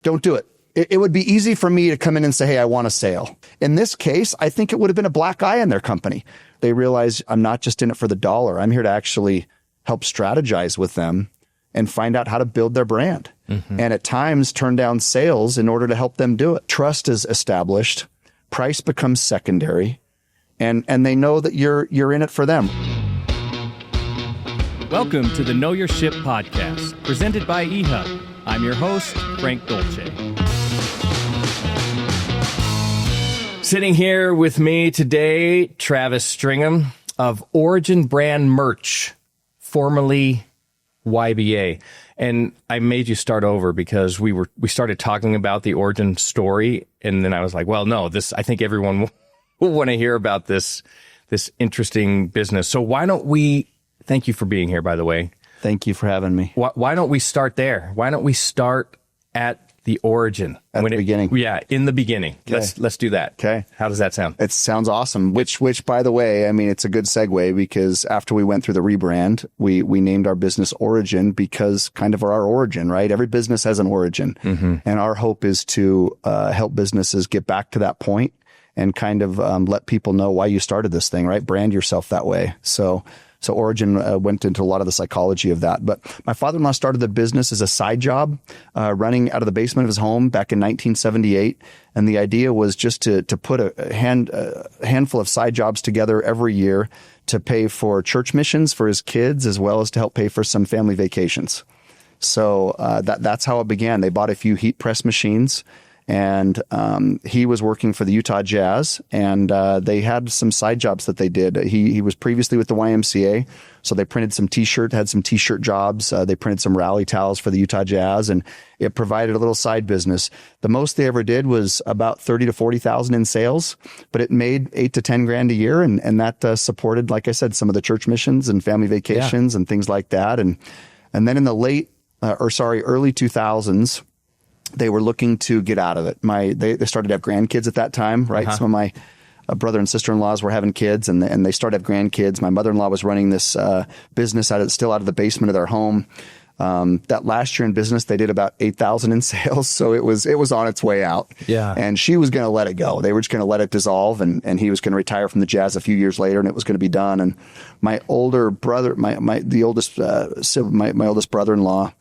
Don't do it. It would be easy for me to come in and say, hey, I want a sale. In this case, I think it would have been a black eye in their company. They realize I'm not just in it for the dollar. I'm here to actually help strategize with them and find out how to build their brand. And at times turn down sales in order to help them do it. Trust is established. Price becomes secondary. And they know that you're in it for them. Welcome to the Know Your Ship podcast, presented by eHub. I'm your host, Frank Dolce. Sitting here with me today, Travis Stringham of Origin Brand Merch, formerly YBA. And I made you start over because we started talking about the origin story, and then I was like, well, no, I think everyone will want to hear about this interesting business. So why don't we, thank you for being here, by the way. Thank you for having me. Why don't we start there? Why don't we start at the origin? At the beginning. Yeah, in the beginning. Okay. Let's do that. Okay. How does that sound? It sounds awesome. Which, by the way, I mean, it's a good segue because after we went through the rebrand, we named our business Origin because kind of our origin, right? Every business has an origin. And our hope is to help businesses get back to that point and kind of let people know why you started this thing, right? Brand yourself that way. So Origin went into a lot of the psychology of that. But my father-in-law started the business as a side job, running out of the basement of his home back in 1978. And the idea was just to put a handful of side jobs together every year to pay for church missions for his kids, as well as to help pay for some family vacations. So that's how it began. They bought a few heat press machines. And he was working for the Utah Jazz, and they had some side jobs that they did. He was previously with the YMCA, so they printed some had some T-shirt jobs. They printed some rally towels for the Utah Jazz, and it provided a little side business. The most they ever did was about $30,000 to $40,000 in sales, but it made $8,000 to $10,000 a year, and that supported, like I said, some of the church missions and family vacations and things like that. And then in the early 2000s. They were looking to get out of it. They started to have grandkids at that time, right? Some of my brother and sister-in-laws were having kids, and they started to have grandkids. My mother-in-law was running this business still out of the basement of their home. That last year in business, they did about $8,000 in sales, so it was on its way out. Yeah, and she was going to let it go. They were just going to let it dissolve, and he was going to retire from the Jazz a few years later, and it was going to be done. And my older brother, my oldest brother-in-law.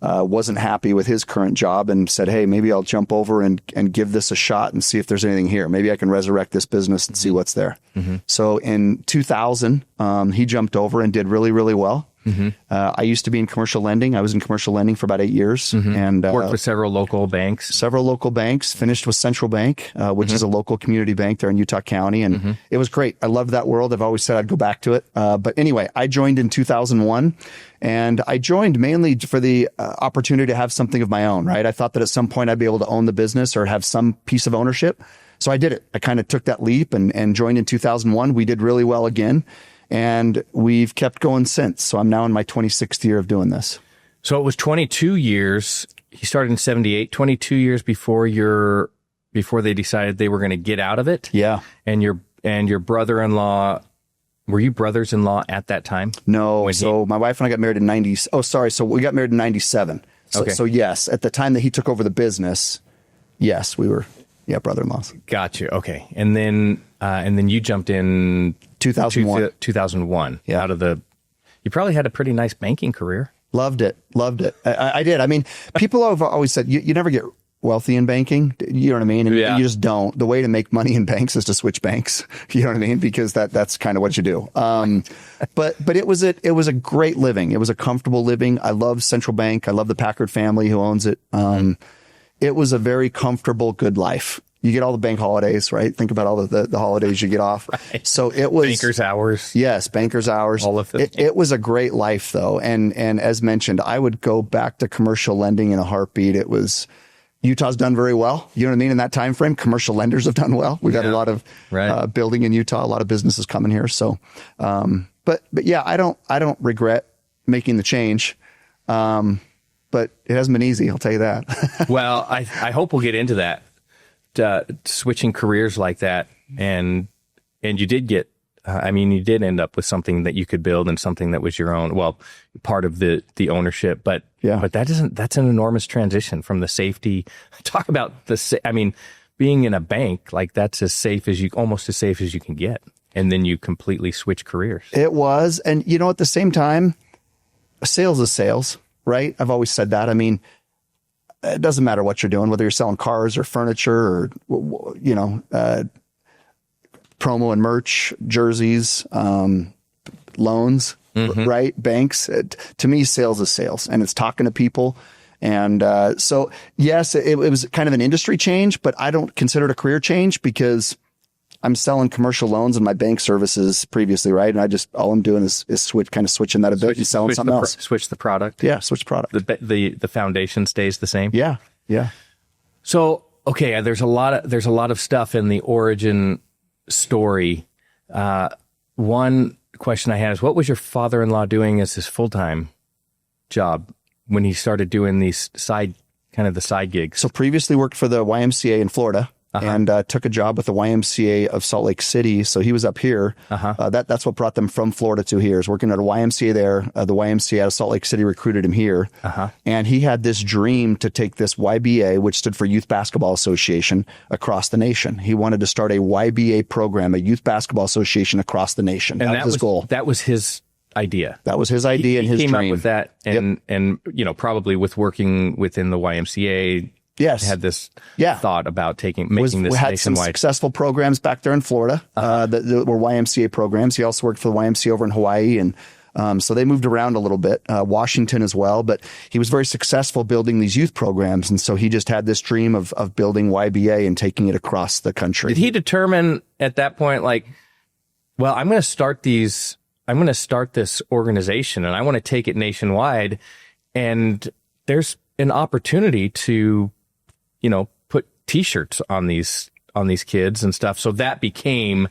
Wasn't happy with his current job and said, hey, maybe I'll jump over and give this a shot and see if there's anything here. Maybe I can resurrect this business and see what's there. So in 2000, he jumped over and did really, really well. I used to be in commercial lending. I was in commercial lending for about 8 years and worked with several local banks. Finished with Central Bank, which is a local community bank there in Utah County. And it was great. I loved that world. I've always said I'd go back to it. But anyway, I joined in 2001 and I joined mainly for the opportunity to have something of my own, right? I thought that at some point I'd be able to own the business or have some piece of ownership. So I did it. I kind of took that leap and joined in 2001. We did really well again. And we've kept going since. So I'm now in my 26th year of doing this. So it was 22 years. He started in 78, 22 years before they decided they were going to get out of it. Yeah. And your brother-in-law, were you brothers-in-law at that time? No. So my wife and I got married in So we got married in 97. Okay. So yes, at the time that he took over the business, yes, we were, brother-in-laws. Got you. Okay. And then you jumped in 2001. 2001. Yeah. You probably had a pretty nice banking career. Loved it. I did. I mean, people have always said you never get wealthy in banking. You know what I mean? And you just don't. The way to make money in banks is to switch banks. You know what I mean? Because that's kind of what you do. But it was a great living. It was a comfortable living. I love Central Bank. I love the Packard family who owns it. It was a very comfortable, good life. You get all the bank holidays, right? Think about all the holidays you get off. Right. So it was banker's hours. Yes, banker's hours. All of it. It was a great life, though, and as mentioned, I would go back to commercial lending in a heartbeat. It was Utah's done very well. You know what I mean? In that time frame, commercial lenders have done well. We've got a lot of building in Utah, a lot of businesses coming here. So, but yeah, I don't regret making the change. But it hasn't been easy. I'll tell you that. Well, I hope we'll get into that. Switching careers like that, and you did get I mean, you did end up with something that you could build and something that was your own, well, part of the ownership, but that's an enormous transition from the safety. Talk about I mean, being in a bank, like that's almost as safe as you can get. And then you completely switch careers. It was. And at the same time, sales is sales, right? I've always said that. I mean, it doesn't matter what you're doing, whether you're selling cars or furniture or, promo and merch, jerseys, loans, right? Banks. To me, sales is sales, and it's talking to people. And so, yes, it was kind of an industry change, but I don't consider it a career change because I'm selling commercial loans in my bank services previously, right? And all I'm doing is switching that a bit and selling something else. Switch the product. Yeah, switch product. The foundation stays the same. Yeah. So, okay, there's a lot of stuff in the origin story. One question I had is, what was your father-in-law doing as his full-time job when he started doing these side gigs? So previously worked for the YMCA in Florida. And took a job with the YMCA of Salt Lake City. So he was up here. That's what brought them from Florida to here, is working at a YMCA there. The YMCA out of Salt Lake City recruited him here. And he had this dream to take this YBA, which stood for Youth Basketball Association, across the nation. He wanted to start a YBA program, a Youth Basketball Association across the nation. And that was his goal. That was his idea. That was his idea and his dream. He came up with that. And probably with working within the YMCA, yes, had this thought about making this we had nationwide. Some successful programs back there in Florida that were YMCA programs. He also worked for the YMCA over in Hawaii, and so they moved around a little bit, Washington as well. But he was very successful building these youth programs, and so he just had this dream of building YBA and taking it across the country. Did he determine at that point, like, well, I'm going to start this organization, and I want to take it nationwide, and there's an opportunity to put T-shirts on these kids and stuff. So that became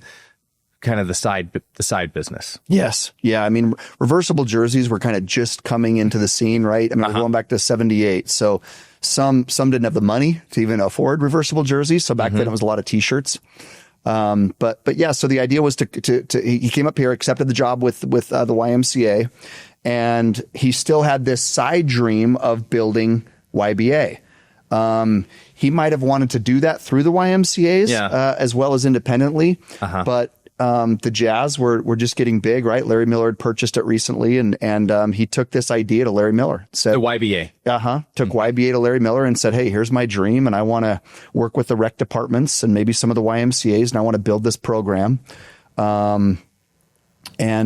kind of the side business. Yes. Yeah. I mean, reversible jerseys were kind of just coming into the scene, right? I mean, we're going back to 78. So some didn't have the money to even afford reversible jerseys. So back then it was a lot of T-shirts. But yeah, so the idea was he came up here, accepted the job with the YMCA, and he still had this side dream of building YBA. He might have wanted to do that through the YMCAs, as well as independently, but the Jazz were just getting big, right? Larry Miller had purchased it recently, and he took this idea to Larry Miller. Said, the YBA. Took YBA to Larry Miller and said, hey, here's my dream, and I want to work with the rec departments and maybe some of the YMCAs, and I want to build this program. And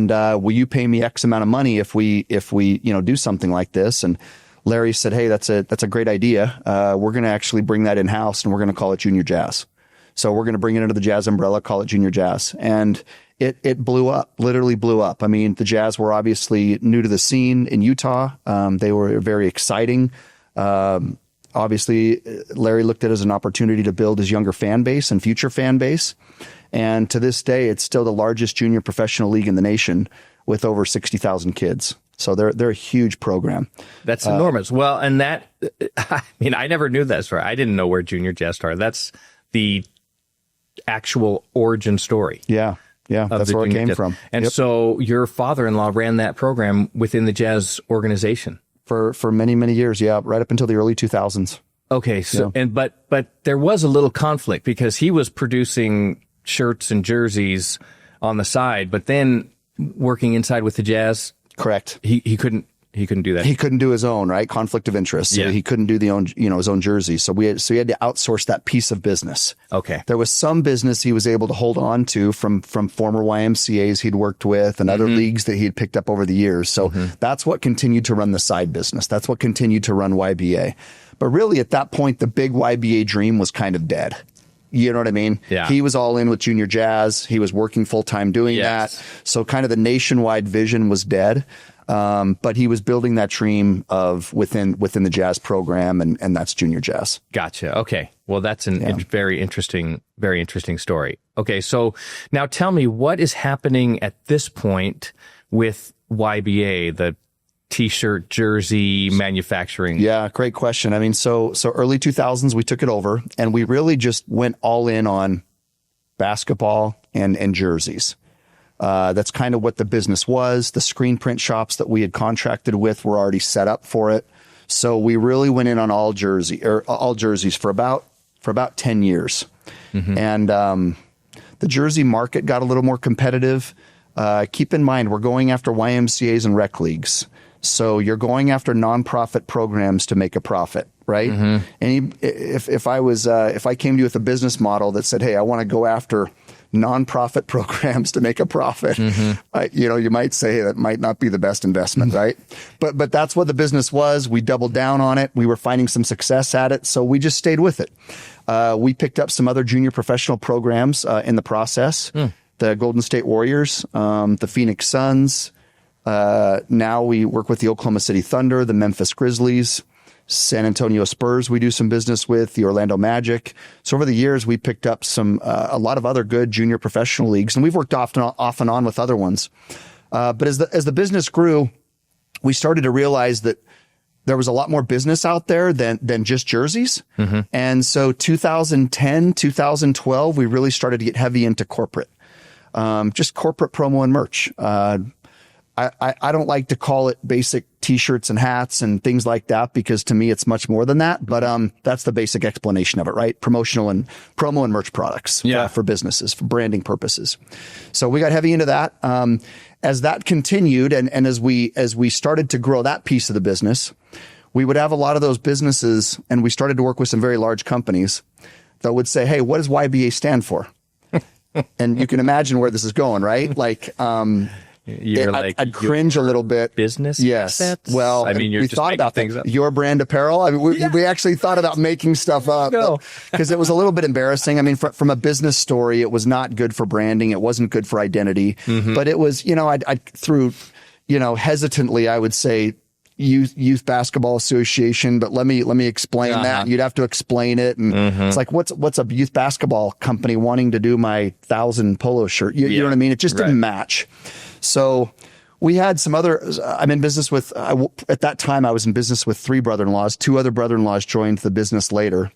will you pay me X amount of money if we do something like this? And Larry said, hey, that's a great idea. We're going to actually bring that in-house, and we're going to call it Junior Jazz. So we're going to bring it under the Jazz umbrella, call it Junior Jazz. And it blew up, literally blew up. I mean, the Jazz were obviously new to the scene in Utah. They were very exciting. Obviously, Larry looked at it as an opportunity to build his younger fan base and future fan base. And to this day, it's still the largest junior professional league in the nation with over 60,000 kids. So they're a huge program. That's enormous. Well, and that, I mean, I never knew that story. I didn't know where Junior Jazz started. That's the actual origin story. Yeah. That's where it came from. And so your father-in-law ran that program within the Jazz organization for many, many years. Yeah. Right up until the early 2000s. Okay. So, but there was a little conflict because he was producing shirts and jerseys on the side, but then working inside with the Jazz. Correct. He couldn't do that. He couldn't do his own, right? Conflict of interest. So he couldn't do his own jersey. So he had to outsource that piece of business. Okay. There was some business he was able to hold on to from former YMCAs he'd worked with and other leagues that he had picked up over the years. So that's what continued to run the side business. That's what continued to run YBA. But really at that point, the big YBA dream was kind of dead. You know what I mean? Yeah. He was all in with Junior Jazz. He was working full time doing that. So kind of the nationwide vision was dead. But he was building that dream of within the Jazz program, and that's Junior Jazz. Gotcha. Okay. Well, that's a very interesting story. Okay. So now tell me what is happening at this point with YBA, the T-shirt, jersey manufacturing? Yeah, great question. I mean, so early 2000s, we took it over, and we really just went all in on basketball and jerseys. That's kind of what the business was. The screen print shops that we had contracted with were already set up for it. So we really went in on all jerseys for about 10 years. And the jersey market got a little more competitive. Keep in mind, we're going after YMCAs and rec leagues. So you're going after nonprofit programs to make a profit, right? And if I came to you with a business model that said, hey, I want to go after nonprofit programs to make a profit, you might say that might not be the best investment, right? But that's what the business was. We doubled down on it. We were finding some success at it, so we just stayed with it. We picked up some other junior professional programs in the process. The Golden State Warriors, the Phoenix Suns. Now we work with the Oklahoma City Thunder, the Memphis Grizzlies, San Antonio Spurs we do some business with, the Orlando Magic. So over the years, we picked up a lot of other good junior professional leagues, and we've worked off and on with other ones. But as the business grew, we started to realize that there was a lot more business out there than just jerseys. And so 2010, 2012, we really started to get heavy into corporate, just corporate promo and merch. I don't like to call it basic t-shirts and hats and things like that, because to me, it's much more than that. But that's the basic explanation of it, right? Promotional and promo and merch products for businesses, for branding purposes. So we got heavy into that. As that continued and as we started to grow that piece of the business, we would have a lot of those businesses, and we started to work with some very large companies that would say, hey, what does YBA stand for? And you can imagine where this is going, right? Like, I'd cringe a little bit. Business? Yes. Assets? Well, I mean, we thought about things up. Your brand apparel. I mean, we actually thought about making stuff up because it was a little bit embarrassing. I mean, from a business story, it was not good for branding. It wasn't good for identity, but it was, I'd through, hesitantly, I would say Youth Basketball Association, but let me explain that. You'd have to explain it. And it's like, what's a youth basketball company wanting to do my 1,000 polo shirt? You know what I mean? It just didn't match. So we had some other, I'm in business with, at that time I was in business with 3 brother-in-laws. 2 other brother-in-laws joined the business later.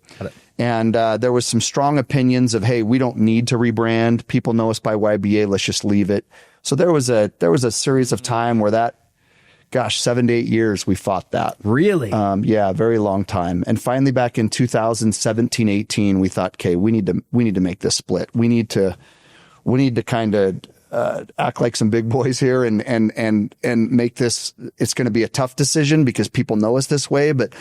And there was some strong opinions of, hey, we don't need to rebrand. People know us by YBA. Let's just leave it. So there was a series of time where that, 7 to 8 years we fought that. Really? Yeah, very long time. And finally back in 2017, 18, we thought, okay, we need to make this split. We need to kind of act like some big boys here and make this. It's going to be a tough decision because people know us this way, but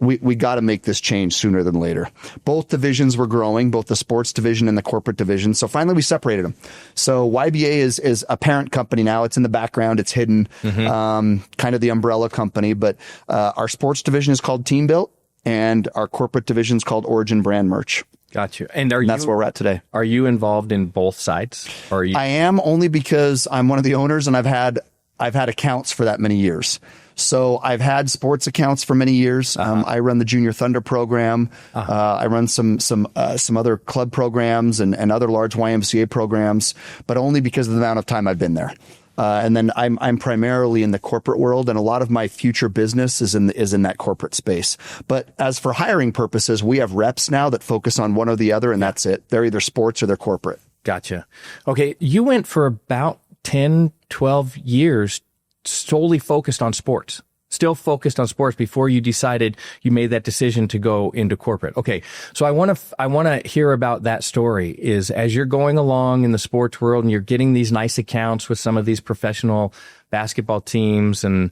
we got to make this change sooner than later. Both divisions were growing, both the sports division and the corporate division. So finally we separated them. So YBA is a parent company now. It's in the background. It's hidden, kind of the umbrella company, but our sports division is called Team Built and our corporate division is called Origin Brand Merch. Got you. And that's where we're at today. Are you involved in both sides? Or are you? I am, only because I'm one of the owners and I've had accounts for that many years. So I've had sports accounts for many years. I run the Junior Thunder program. I run some other club programs and other large YMCA programs, but only because of the amount of time I've been there. And then I'm primarily in the corporate world, and a lot of my future business is in that corporate space. But as for hiring purposes, we have reps now that focus on one or the other, and that's it. They're either sports or they're corporate. Gotcha. Okay. You went for about 10, 12 years solely focused on sports. Still focused on sports before you decided you made that decision to go into corporate. Okay. So I want to hear about that story. Is as you're going along in the sports world and you're getting these nice accounts with some of these professional basketball teams, and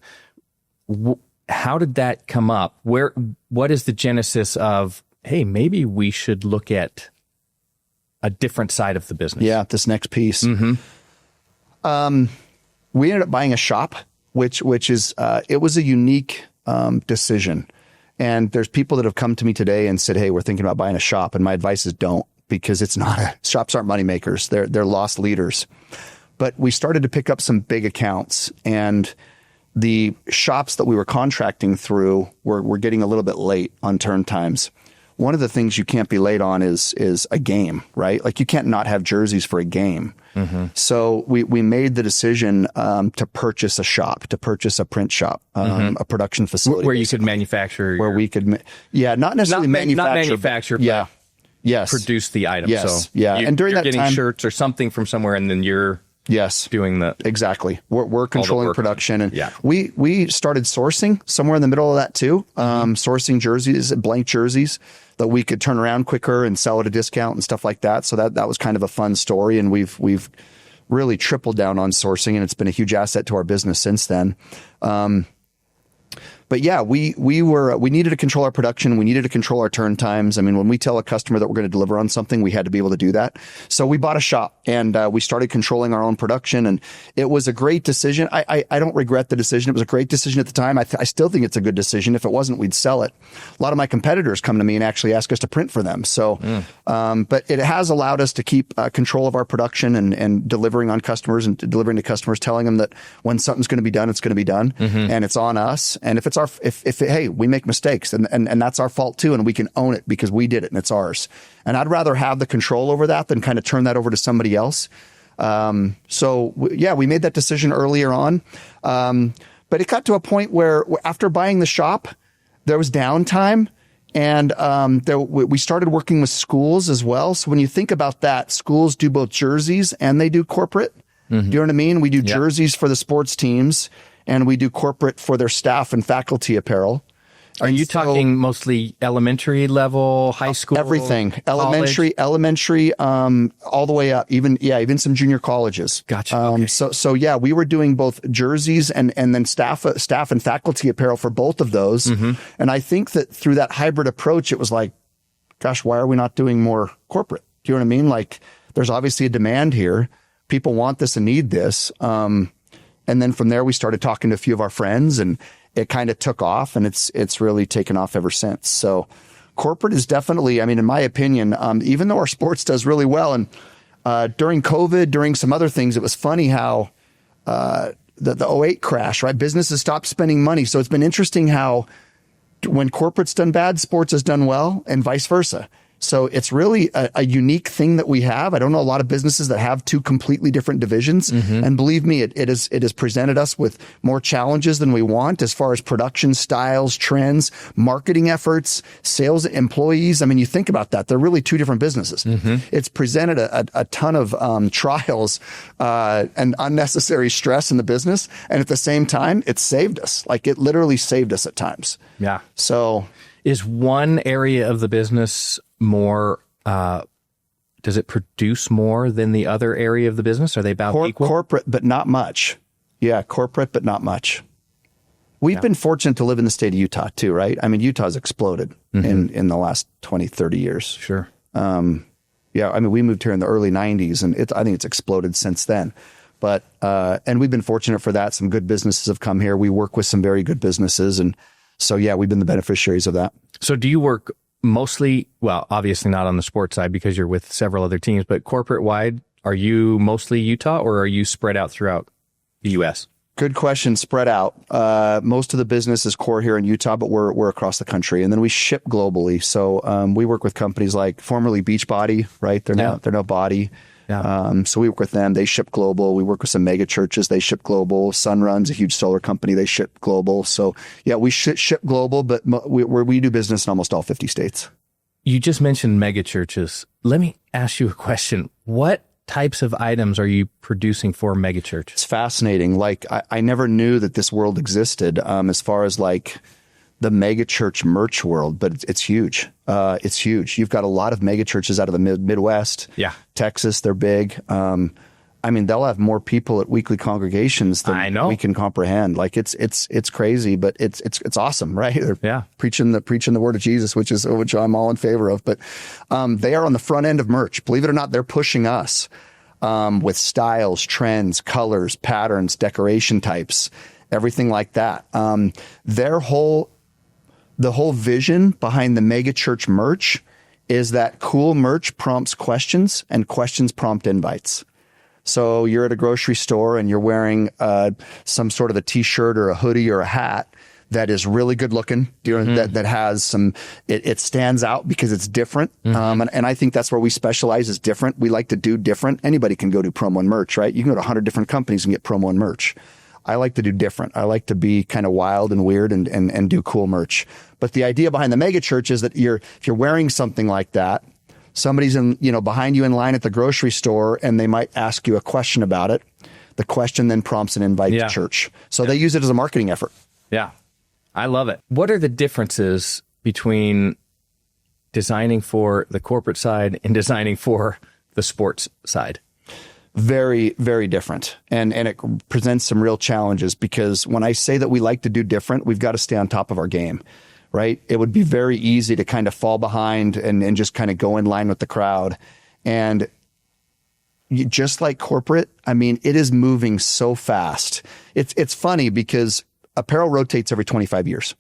how did that come up? What is the genesis of, hey, maybe we should look at a different side of the business? Yeah. This next piece. We ended up buying a shop, which is, it was a unique, decision. And there's people that have come to me today and said, hey, we're thinking about buying a shop. And my advice is don't, because shops aren't money makers. They're lost leaders. But we started to pick up some big accounts, and the shops that we were contracting through were getting a little bit late on turn times. One of the things you can't be late on is a game, right? Like you can't not have jerseys for a game. So we made the decision to purchase a shop, to purchase a print shop, a production facility. Where you could manufacture. Where we could, not necessarily manufacture. Yes. Produce the item. Yes. So yeah. And during that getting time, shirts or something from somewhere, and then you're Yes. doing the Exactly. We're controlling work. production, and Yeah. we started sourcing somewhere in the middle of that too. Sourcing jerseys, blank jerseys that we could turn around quicker and sell at a discount and stuff like that. So that was kind of a fun story, and we've really tripled down on sourcing, and it's been a huge asset to our business since then. But yeah, we needed to control our production. We needed to control our turn times. I mean, when we tell a customer that we're going to deliver on something, we had to be able to do that. So we bought a shop, and we started controlling our own production, and it was a great decision. I don't regret the decision. It was a great decision at the time. I still think it's a good decision. If it wasn't, we'd sell it. A lot of my competitors come to me and actually ask us to print for them. So, but it has allowed us to keep control of our production and delivering on customers and delivering to customers, telling them that when something's going to be done, it's going to be done, and it's on us. And if it's hey, we make mistakes, and that's our fault too, and we can own it because we did it and it's ours. And I'd rather have the control over that than kind of turn that over to somebody else. We made that decision earlier on. But it got to a point where after buying the shop, there was downtime, and we started working with schools as well. So when you think about that, schools do both jerseys and they do corporate. Do you know what I mean? We do jerseys for the sports teams, and we do corporate for their staff and faculty apparel. Are you talking mostly elementary level, high school? Everything. College? Elementary, all the way up, even some junior colleges. Gotcha. Okay. So we were doing both jerseys and then staff and faculty apparel for both of those. And I think that through that hybrid approach, it was like, gosh, why are we not doing more corporate? Do you know what I mean? Like, there's obviously a demand here. People want this and need this. And then from there, we started talking to a few of our friends, and it kind of took off, and it's really taken off ever since. So corporate is definitely, I mean, in my opinion, even though our sports does really well, and during COVID, during some other things, it was funny how the 2008 crash, right? Businesses stopped spending money. So it's been interesting how when corporate's done bad, sports has done well, and vice versa. So it's really a unique thing that we have. I don't know a lot of businesses that have two completely different divisions. And believe me, it has presented us with more challenges than we want as far as production styles, trends, marketing efforts, sales, employees. I mean, you think about that. They're really two different businesses. It's presented a ton of trials and unnecessary stress in the business. And at the same time, it saved us. Like, it literally saved us at times. Yeah. So is one area of the business more, does it produce more than the other area of the business? Are they about equal? Corporate, but not much. Yeah, corporate, but not much. We've been fortunate to live in the state of Utah too, right? I mean, Utah's exploded in the last 20, 30 years. Sure. I mean, we moved here in the early 90s, and I think it's exploded since then. But and we've been fortunate for that. Some good businesses have come here. We work with some very good businesses, and so we've been the beneficiaries of that. So do you work mostly, well, obviously not on the sports side because you're with several other teams, but corporate wide, are you mostly Utah, or are you spread out throughout the U.S.? Good question. Spread out. Most of the business is core here in Utah, but we're across the country, and then we ship globally. So we work with companies like formerly Beachbody, right? They're now Body. Yeah. So we work with them. They ship global. We work with some megachurches. They ship global. Sunrun's a huge solar company. They ship global. So we ship global, but we do business in almost all 50 states. You just mentioned megachurches. Let me ask you a question. What types of items are you producing for megachurch? It's fascinating. Like, I never knew that this world existed, as far as like the megachurch merch world, but it's huge. It's huge. You've got a lot of megachurches out of the Midwest. Yeah. Texas, they're big. I mean, they'll have more people at weekly congregations than we can comprehend. Like, it's crazy, but it's awesome, right? They're preaching the word of Jesus, which I'm all in favor of. But they are on the front end of merch. Believe it or not, they're pushing us with styles, trends, colors, patterns, decoration types, everything like that. The whole vision behind the megachurch merch is that cool merch prompts questions, and questions prompt invites. So you're at a grocery store and you're wearing some sort of a t-shirt or a hoodie or a hat that is really good looking, that has some, it stands out because it's different. And I think that's where we specialize, is different. We like to do different. Anybody can go do promo and merch, right? You can go to 100 different companies and get promo and merch. I like to do different. I like to be kind of wild and weird and do cool merch. But the idea behind the mega church is that if you're wearing something like that, Somebody's behind you in line at the grocery store, and they might ask you a question about it. The question then prompts an invite to church. So they use it as a marketing effort. Yeah. I love it. What are the differences between designing for the corporate side and designing for the sports side? Very, very different. And it presents some real challenges, because when I say that we like to do different, we've got to stay on top of our game, right? It would be very easy to kind of fall behind and just kind of go in line with the crowd. And just like corporate, I mean, it is moving so fast. It's funny because apparel rotates every 25 years.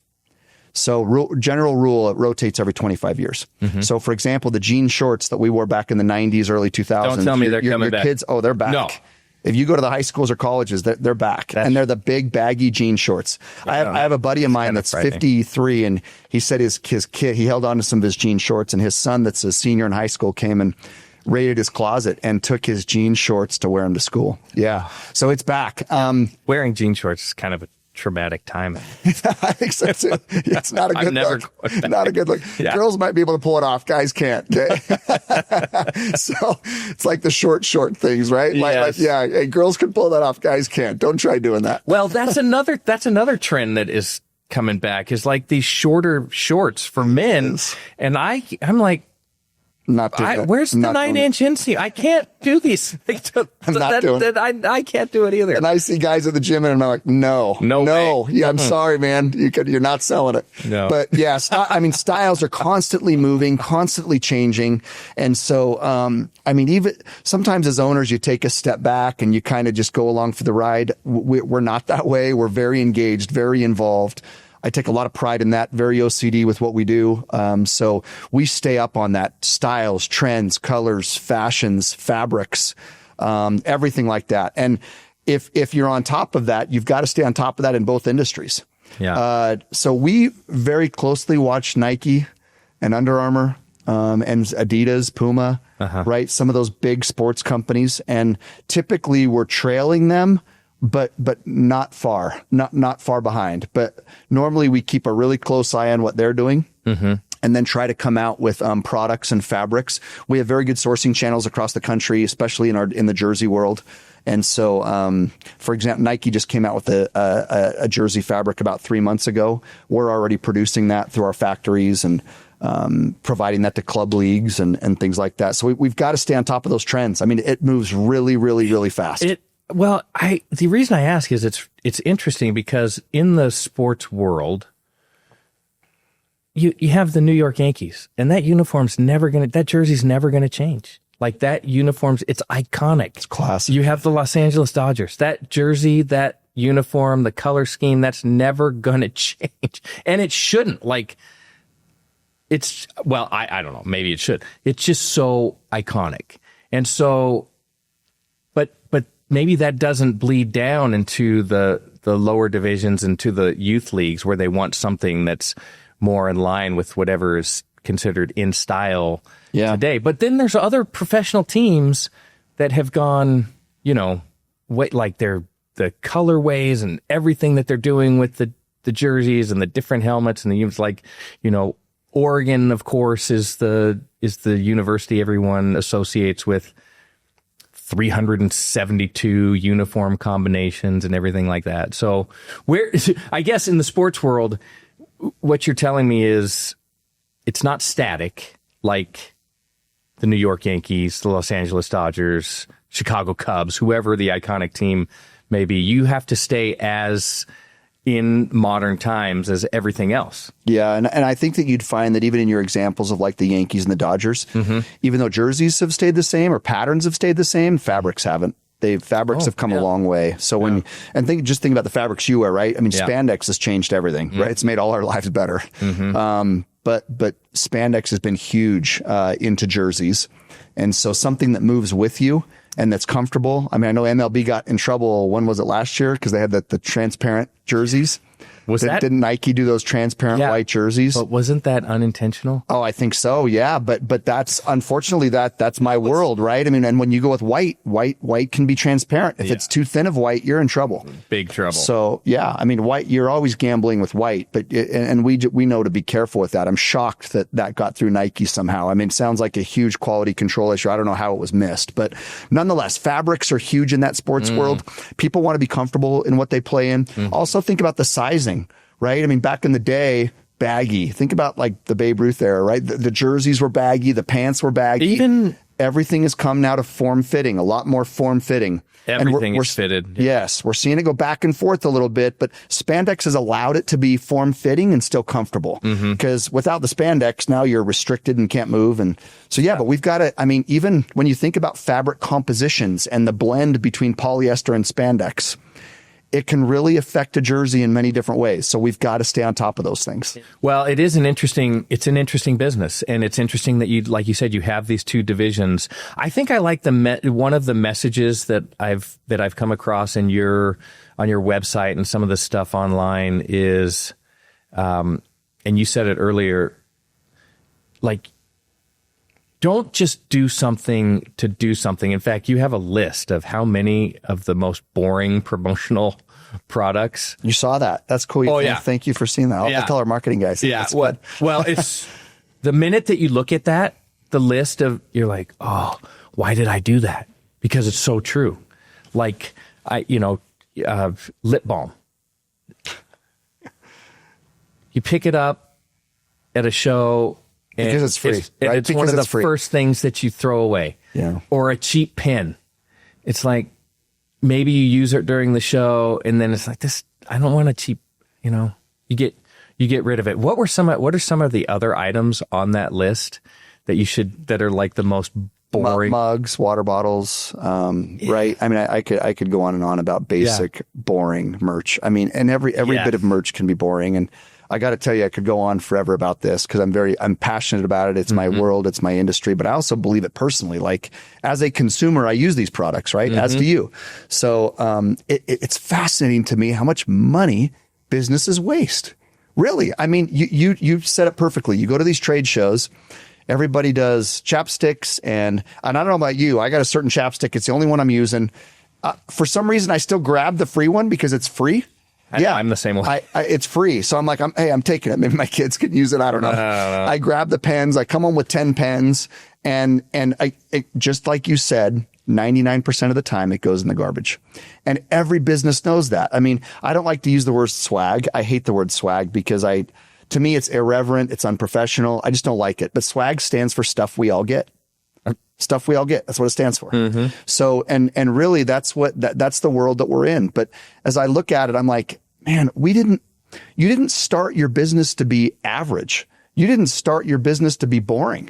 So general rule, it rotates every 25 years. Mm-hmm. So for example, the jean shorts that we wore back in the 90s, early 2000s. Don't tell me they're coming back. Kids, they're back. No. If you go to the high schools or colleges, they're back. And they're the big baggy jean shorts. I have a buddy of mine that's 53, and he said his kid, he held on to some of his jean shorts, and his son that's a senior in high school came and raided his closet and took his jean shorts to wear them to school. Yeah. So it's back. Wearing jean shorts is kind of a traumatic time. I think so too. It's not a good look. Not a good look. Yeah. Girls might be able to pull it off. Guys can't. Okay? So it's like the short things, right? Yes. Hey, girls can pull that off. Guys can't. Don't try doing that. Well, that's another trend that is coming back, is like these shorter shorts for men. And I'm like, not doing that. Where's the 9-inch inseam? I can't do these things. I'm not doing it. I can't do it either. And I see guys at the gym, and I'm like, no. Yeah, I'm sorry, man. You're not selling it. No. But yeah, styles are constantly moving, constantly changing. And so, even sometimes as owners, you take a step back and you kind of just go along for the ride. We're not that way. We're very engaged, very involved. I take a lot of pride in that, very OCD with what we do. So we stay up on that: styles, trends, colors, fashions, fabrics, everything like that. And if you're on top of that, you've got to stay on top of that in both industries. Yeah. So we very closely watch Nike and Under Armour, and Adidas, Puma, right? Some of those big sports companies. And typically we're trailing them, but not far behind. But normally we keep a really close eye on what they're doing, and then try to come out with products and fabrics. We have very good sourcing channels across the country, especially in the jersey world. And so, for example, Nike just came out with a jersey fabric about 3 months ago. We're already producing that through our factories and providing that to club leagues and things like that. So we've got to stay on top of those trends. I mean, it moves really, really, really fast. Well, the reason I ask is it's interesting because in the sports world, you have the New York Yankees, and that jersey's never gonna change. Like that uniform's, it's iconic. It's classic. You have the Los Angeles Dodgers, that jersey, that uniform, the color scheme, that's never gonna change, and it shouldn't. Like I don't know, maybe it should. It's just so iconic, and so. But maybe that doesn't bleed down into the lower divisions, into the youth leagues, where they want something that's more in line with whatever is considered in style today. But then there's other professional teams that have gone, like the colorways and everything that they're doing with the jerseys and the different helmets and the uniforms. Like, Oregon, of course, is the university everyone associates with 372 uniform combinations and everything like that. So I guess in the sports world, what you're telling me is it's not static like the New York Yankees, the Los Angeles Dodgers, Chicago Cubs, whoever the iconic team may be. You have to stay as in modern times as everything else. Yeah, and I think that you'd find that even in your examples of like the Yankees and the Dodgers, even though jerseys have stayed the same or patterns have stayed the same, fabrics haven't. Fabrics have come a long way. So just think about the fabrics you wear, right? I mean, spandex has changed everything, right? It's made all our lives better. But spandex has been huge into jerseys. And so something that moves with you and that's comfortable. I mean, I know MLB got in trouble. When was it, last year? Because they had the transparent jerseys. Didn't Nike do those transparent white jerseys? But wasn't that unintentional? Oh, I think so. Yeah. But that's unfortunately that's my world, right? I mean, and when you go with white can be transparent. If it's too thin of white, you're in trouble. Big trouble. So yeah, I mean, white, you're always gambling with white, but, and we know to be careful with that. I'm shocked that got through Nike somehow. I mean, it sounds like a huge quality control issue. I don't know how it was missed, but nonetheless, fabrics are huge in that sports world. People want to be comfortable in what they play in. Also think about the sizing. Right? I mean, back in the day, baggy. Think about like the Babe Ruth era, right? The jerseys were baggy. The pants were baggy. Everything has come now to form fitting, a lot more form fitting. Everything is fitted. Yes. We're seeing it go back and forth a little bit, but spandex has allowed it to be form fitting and still comfortable. Because without the spandex, now you're restricted and can't move. And so, but we've got to, I mean, even when you think about fabric compositions and the blend between polyester and spandex, it can really affect a jersey in many different ways. So we've got to stay on top of those things. Well, it's an interesting business. And it's interesting that like you said, you have these two divisions. I think I like one of the messages that I've come across on your website and some of the stuff online is, and you said it earlier, like, don't just do something to do something. In fact, you have a list of how many of the most boring promotional products. You saw that. That's cool. Thank you for seeing that. I'll tell our marketing guys. Yeah. Well, it's the minute that you look at that, the list of, you're like, oh, why did I do that? Because it's so true. Like, lip balm. You pick it up at a show. Because it's free, right? It's one of the first things that you throw away. Yeah. Or a cheap pen. It's like, maybe you use it during the show, and then it's like, this, I don't want a cheap, you get rid of it. What are some of the other items on that list that are like the most boring? Mugs, water bottles, right? I mean, I could go on and on about basic, boring merch. I mean, and every bit of merch can be boring. And I got to tell you, I could go on forever about this because I'm passionate about it. It's my world. It's my industry, but I also believe it personally. Like as a consumer, I use these products, right? As do you. So, it's fascinating to me how much money businesses waste. Really. I mean, you said it perfectly. You go to these trade shows, everybody does chapsticks and I don't know about you. I got a certain chapstick. It's the only one I'm using. For some reason, I still grab the free one because it's free. I'm the same way. It's free. So I'm like, I'm taking it. Maybe my kids can use it. I don't know. I grab the pens. I come home with 10 pens and just like you said, 99% of the time it goes in the garbage. And every business knows that. I mean, I don't like to use the word swag. I hate the word swag because to me, it's irreverent. It's unprofessional. I just don't like it. But swag stands for stuff we all get. Stuff we all get. That's what it stands for. So, and really that's the world that we're in. But as I look at it, I'm like, man, you didn't start your business to be average. You didn't start your business to be boring.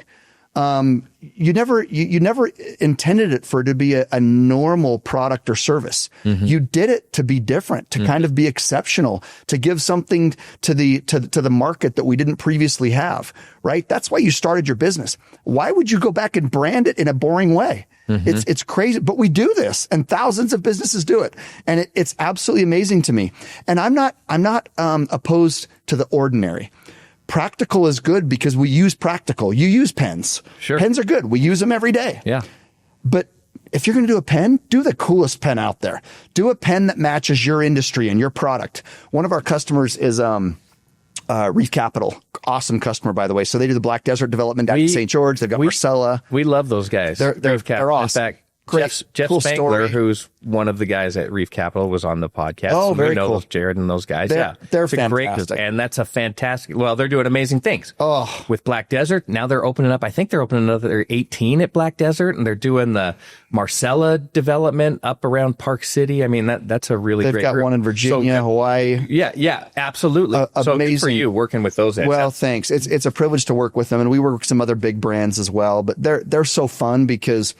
You never intended it for it to be a normal product or service. You did it to be different, to kind of be exceptional, to give something to the market that we didn't previously have, right? That's why you started your business. Why would you go back and brand it in a boring way? It's crazy, but we do this and thousands of businesses do it. And it's absolutely amazing to me. And I'm not opposed to the ordinary. Practical is good because we use practical. You use pens. Sure. Pens are good. We use them every day. Yeah. But if you're going to do a pen, do the coolest pen out there. Do a pen that matches your industry and your product. One of our customers is Reef Capital. Awesome customer, by the way. So they do the Black Desert development down in St. George. They've got Marcella. We love those guys. They're awesome. In fact, Jeff cool Spangler, story. Who's one of the guys at Reef Capital, was on the podcast. Oh, very cool. Jared and those guys. They're fantastic. Great, and that's a fantastic. Well, they're doing amazing things. With Black Desert. Now they're opening up. I think they're opening another 18 at Black Desert, and they're doing the Marcella development up around Park City. I mean, that's a really great. They've got one in Virginia, Hawaii. Yeah, absolutely. So amazing. Good for you working with those guys. Well, thanks. It's a privilege to work with them, and we work with some other big brands as well. But they're so fun because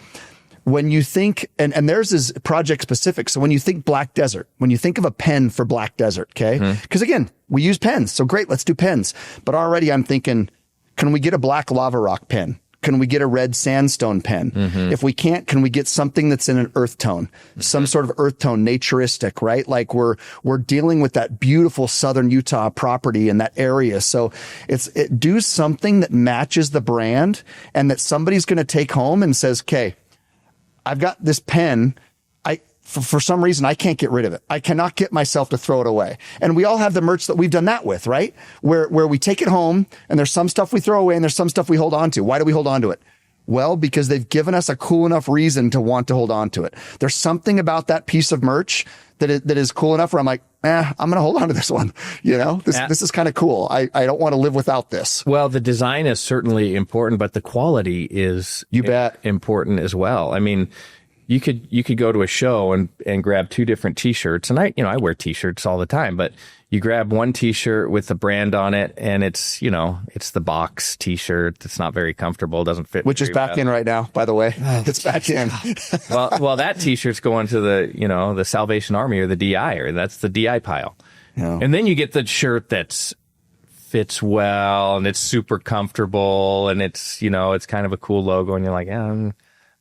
when you think, and theirs is project specific. So when you think Black Desert, when you think of a pen for Black Desert, okay? Because again, we use pens. So great, let's do pens. But already I'm thinking, can we get a black lava rock pen? can we get a red sandstone pen? If we can't, can we get something that's in an earth tone, some sort of earth tone, naturistic, right? Like we're dealing with that beautiful Southern Utah property in that area. So do something that matches the brand and that somebody's going to take home and says, okay, I've got this pen. For some reason, I can't get rid of it. I cannot get myself to throw it away. And we all have the merch that we've done that with, right? Where we take it home and there's some stuff we throw away and there's some stuff we hold on to. Why do we hold on to it? Well, because they've given us a cool enough reason to want to hold on to it. There's something about that piece of merch that is cool enough where I'm like, I'm going to hold on to this one. This is kind of cool. I don't want to live without this. Well, the design is certainly important, but the quality is important as well. I mean, you could go to a show and grab two different t-shirts. And I wear t-shirts all the time, but you grab one t-shirt with the brand on it and it's the box t-shirt that's not very comfortable, doesn't fit. Which is back in right now, by the way. It's back in. well, that t-shirt's going to the Salvation Army or the DI, or that's the DI pile. Yeah. And then you get the shirt that's fits well and it's super comfortable and it's kind of a cool logo and you're like, I'm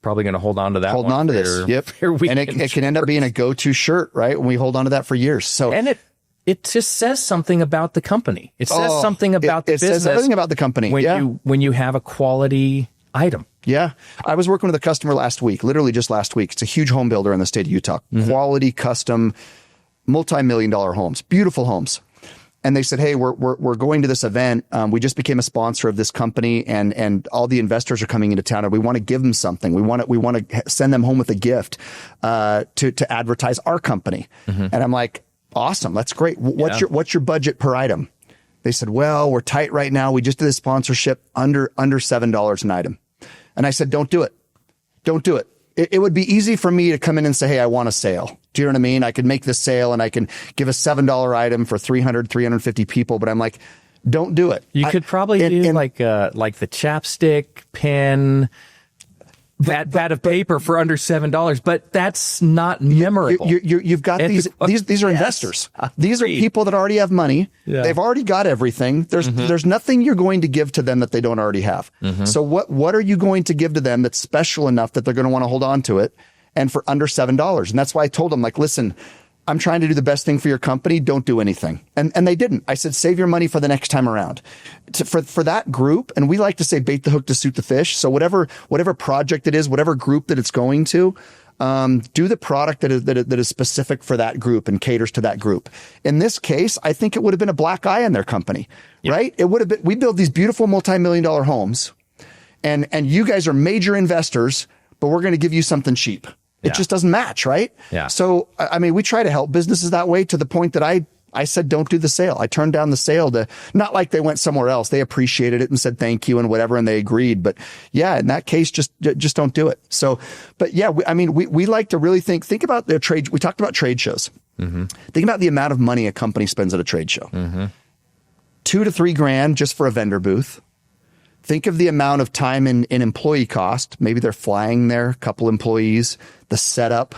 probably going to hold on to that. Hold on to this. Yep. And it can end up being a go-to shirt, right? And we hold on to that for years. So, and it just says something about the company. It says something about the business. It says everything about the company. When you have a quality item. Yeah. I was working with a customer last week, literally just last week. It's a huge home builder in the state of Utah. Quality, custom, multi-million-dollar homes, beautiful homes. And they said, hey, we're going to this event. We just became a sponsor of this company and all the investors are coming into town and we want to give them something. We want to send them home with a gift, to advertise our company. And I'm like, awesome. That's great. What's your budget per item? They said, well, we're tight right now. We just did a sponsorship under $7 an item. And I said, don't do it. Don't do it. It would be easy for me to come in and say, hey, I want a sale. Do you know what I mean? I could make this sale and I can give a $7 item for 350 people, but I'm like, don't do it. You could probably do like the chapstick, pen, that of paper for under $7, but that's not memorable. You've got these are investors. These are people that already have money. Yeah. They've already got everything. There's nothing you're going to give to them that they don't already have. So what are you going to give to them that's special enough that they're going to want to hold on to it and for under $7? And that's why I told them, like, listen, I'm trying to do the best thing for your company. Don't do anything. And they didn't. I said, save your money for the next time around. For that group, and we like to say bait the hook to suit the fish. So whatever project it is, whatever group that it's going to, do the product that is specific for that group and caters to that group. In this case, I think it would have been a black eye in their company, right? It would have been, we build these beautiful multi-million-dollar homes and you guys are major investors, but we're going to give you something cheap. It just doesn't match, right? Yeah. So, I mean, we try to help businesses that way to the point that I said, don't do the sale. I turned down the sale not like they went somewhere else. They appreciated it and said thank you and whatever, and they agreed. But yeah, in that case, just don't do it. So, but yeah, we like to really think about their trade. We talked about trade shows. Think about the amount of money a company spends at a trade show. $2,000 to $3,000 just for a vendor booth. Think of the amount of time in employee cost. Maybe they're flying there, a couple employees, the setup.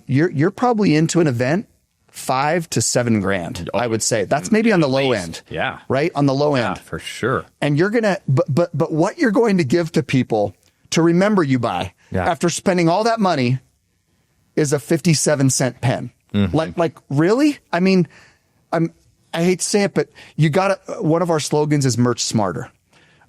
You're probably into an event $5,000 to $7,000. I would say that's maybe on the low end. Yeah. Right. On the low end. For sure. And you're going to, but what you're going to give to people to remember you by after spending all that money is a 57-cent pen. Like really? I mean, I hate to say it, but one of our slogans is merch smarter.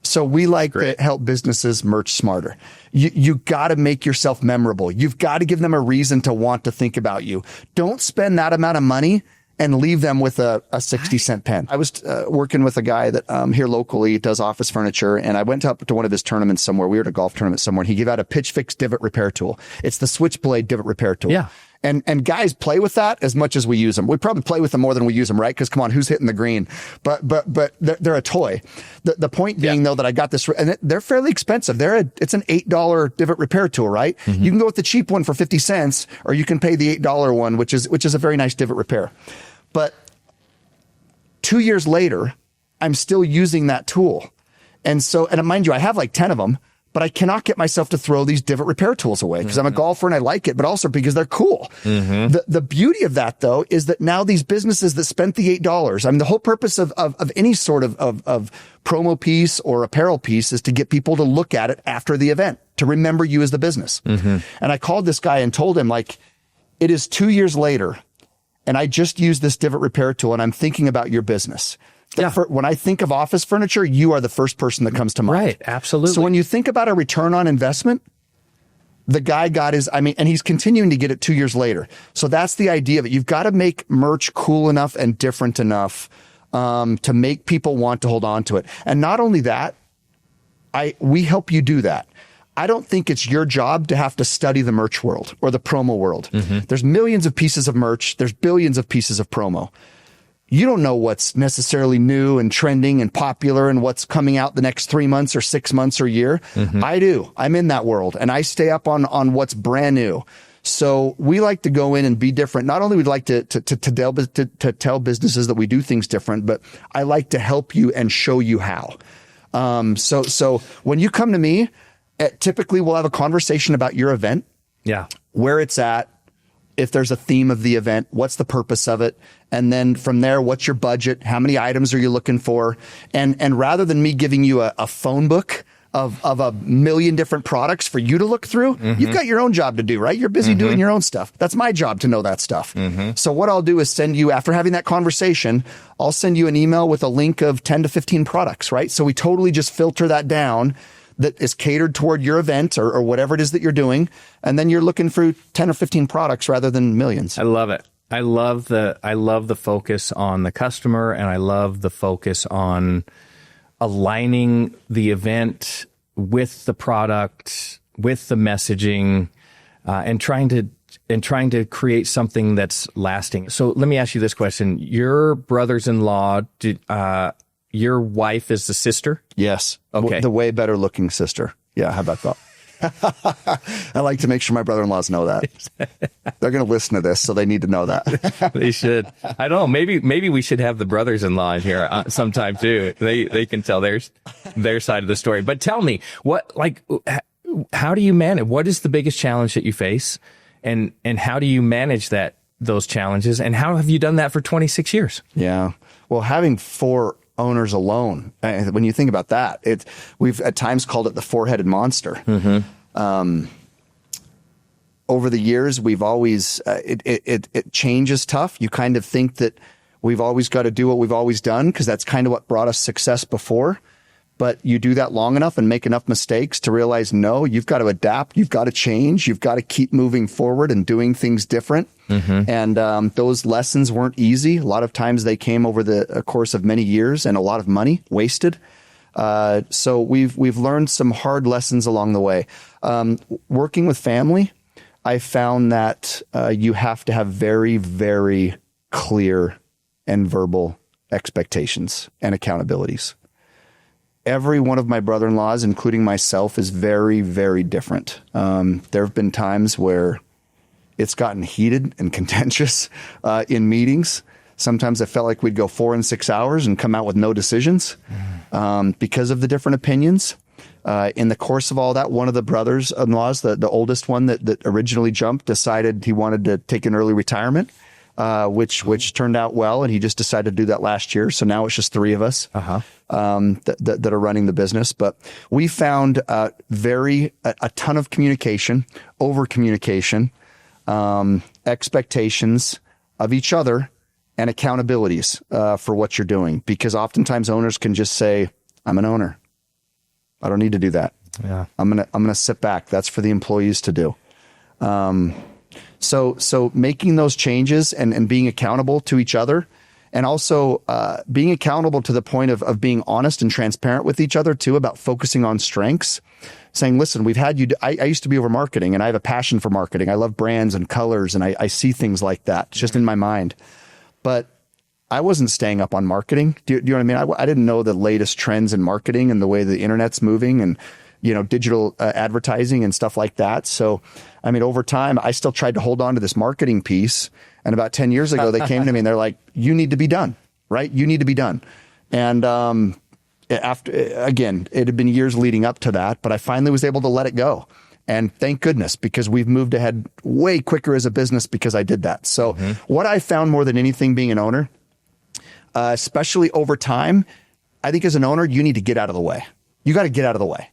So we like to help businesses merch smarter. You got to make yourself memorable. You've got to give them a reason to want to think about you. Don't spend that amount of money and leave them with a 60-cent pen. I was working with a guy that here locally does office furniture, and I went up to one of his tournaments somewhere. We were at a golf tournament somewhere, and he gave out a Pitch Fix divot repair tool. It's the Switchblade divot repair tool. Yeah. And guys play with that as much as we use them. We probably play with them more than we use them, right? Because come on, who's hitting the green? But they're a toy. The point being though that I got this, and they're fairly expensive. It's an $8 divot repair tool, right? You can go with the cheap one for 50 cents, or you can pay the $8 one, which is a very nice divot repair. But 2 years later, I'm still using that tool. And mind you, I have like 10 of them. but I cannot get myself to throw these divot repair tools away because I'm a golfer and I like it, but also because they're cool. The beauty of that though is that now these businesses that spent the $8, I mean, the whole purpose of any sort of promo piece or apparel piece is to get people to look at it after the event, to remember you as the business. And I called this guy and told him, like, it is 2 years later and I just used this divot repair tool and I'm thinking about your business. Yeah. When I think of office furniture, you are the first person that comes to mind. Right. Absolutely. So when you think about a return on investment, the guy got his, I mean, and he's continuing to get it 2 years later. So that's the idea of it. You've got to make merch cool enough and different enough to make people want to hold on to it. And not only that, we help you do that. I don't think it's your job to have to study the merch world or the promo world. There's millions of pieces of merch. There's billions of pieces of promo. You don't know what's necessarily new and trending and popular and what's coming out the next 3 months or 6 months or year. I do. I'm in that world and I stay up on what's brand new. So we like to go in and be different. Not only would like to tell businesses that we do things different, but I like to help you and show you how. So when you come to me, typically we'll have a conversation about your event. Yeah. Where it's at. If there's a theme of the event, what's the purpose of it? And then from there, what's your budget? How many items are you looking for? And rather than me giving you a phone book of a million different products for you to look through, you've got your own job to do, right? You're busy doing your own stuff. That's my job to know that stuff. So what I'll do is send you, after having that conversation, I'll send you an email with a link of 10 to 15 products, right? So we totally just filter that down that is catered toward your event or whatever it is that you're doing. And then you're looking for 10 or 15 products rather than millions. I love it. I love the focus on the customer, and I love the focus on aligning the event with the product, with the messaging, and trying to create something that's lasting. So let me ask you this question. Your brothers-in-law, your wife is the sister? Yes. Okay. The way better looking sister. Yeah. How about that? I like to make sure my brother-in-laws know that. They're going to listen to this, so they need to know that. They should. I don't know. Maybe we should have the brothers-in-law in here sometime too. They can tell their side of the story. But tell me, how do you manage? What is the biggest challenge that you face, and how do you manage those challenges, and how have you done that for 26 years? Yeah. Well, having 4 owners alone, when you think about that, we've at times called it the 4-headed monster. Over the years, we've always change is tough. You kind of think that we've always got to do what we've always done because that's kind of what brought us success before. But you do that long enough and make enough mistakes to realize, no, you've got to adapt. You've got to change. You've got to keep moving forward and doing things different. And those lessons weren't easy. A lot of times they came over the course of many years and a lot of money wasted. So we've learned some hard lessons along the way. Working with family, I found that you have to have very, very clear and verbal expectations and accountabilities. Every one of my brother-in-laws, including myself, is very, very different. There have been times where it's gotten heated and contentious in meetings. Sometimes I felt like we'd go 4 and 6 hours and come out with no decisions because of the different opinions. In the course of all that, one of the brothers-in-laws, the oldest one that originally jumped, decided he wanted to take an early retirement. Which turned out well, and he just decided to do that last year. So now it's just 3 of us that are running the business. But we found a ton of communication, over communication, expectations of each other, and accountabilities for what you're doing. Because oftentimes owners can just say, "I'm an owner. I don't need to do that. Yeah, I'm gonna sit back. That's for the employees to do." So making those changes and being accountable to each other, and also being accountable to the point of being honest and transparent with each other too, about focusing on strengths, saying, listen, we've had you, I used to be over marketing and I have a passion for marketing. I love brands and colors and I see things like that. It's just in my mind. But I wasn't staying up on marketing. Do you know what I mean? I didn't know the latest trends in marketing and the way the internet's moving and, digital advertising and stuff like that. So, I mean, over time, I still tried to hold on to this marketing piece. And about 10 years ago, they came to me and they're like, you need to be done, right? You need to be done. And after, again, it had been years leading up to that, but I finally was able to let it go. And thank goodness, because we've moved ahead way quicker as a business because I did that. So what I found more than anything being an owner, especially over time, I think as an owner, you need to get out of the way. You got to get out of the way.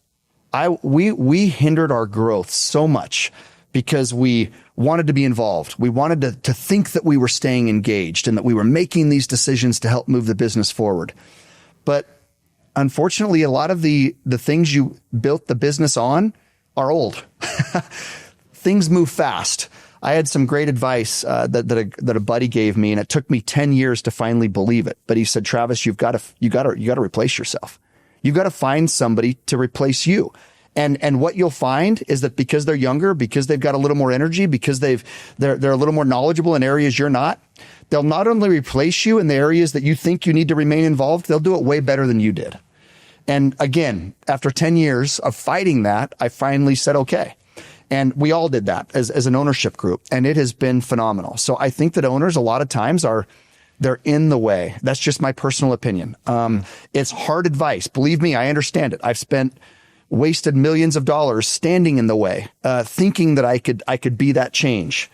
We hindered our growth so much because we wanted to be involved. We wanted to think that we were staying engaged and that we were making these decisions to help move the business forward. But unfortunately, a lot of the things you built the business on are old. Things move fast. I had some great advice that a buddy gave me, and it took me 10 years to finally believe it. But he said, Travis, you got to replace yourself. You've got to find somebody to replace you. And what you'll find is that because they're younger, because they've got a little more energy, because they're a little more knowledgeable in areas you're not, they'll not only replace you in the areas that you think you need to remain involved, they'll do it way better than you did. And again, after 10 years of fighting that, I finally said, okay. And we all did that as an ownership group, and it has been phenomenal. So I think that owners a lot of times they're in the way. That's just my personal opinion. It's hard advice. Believe me, I understand it. I've wasted millions of dollars standing in the way, thinking that I could be that change.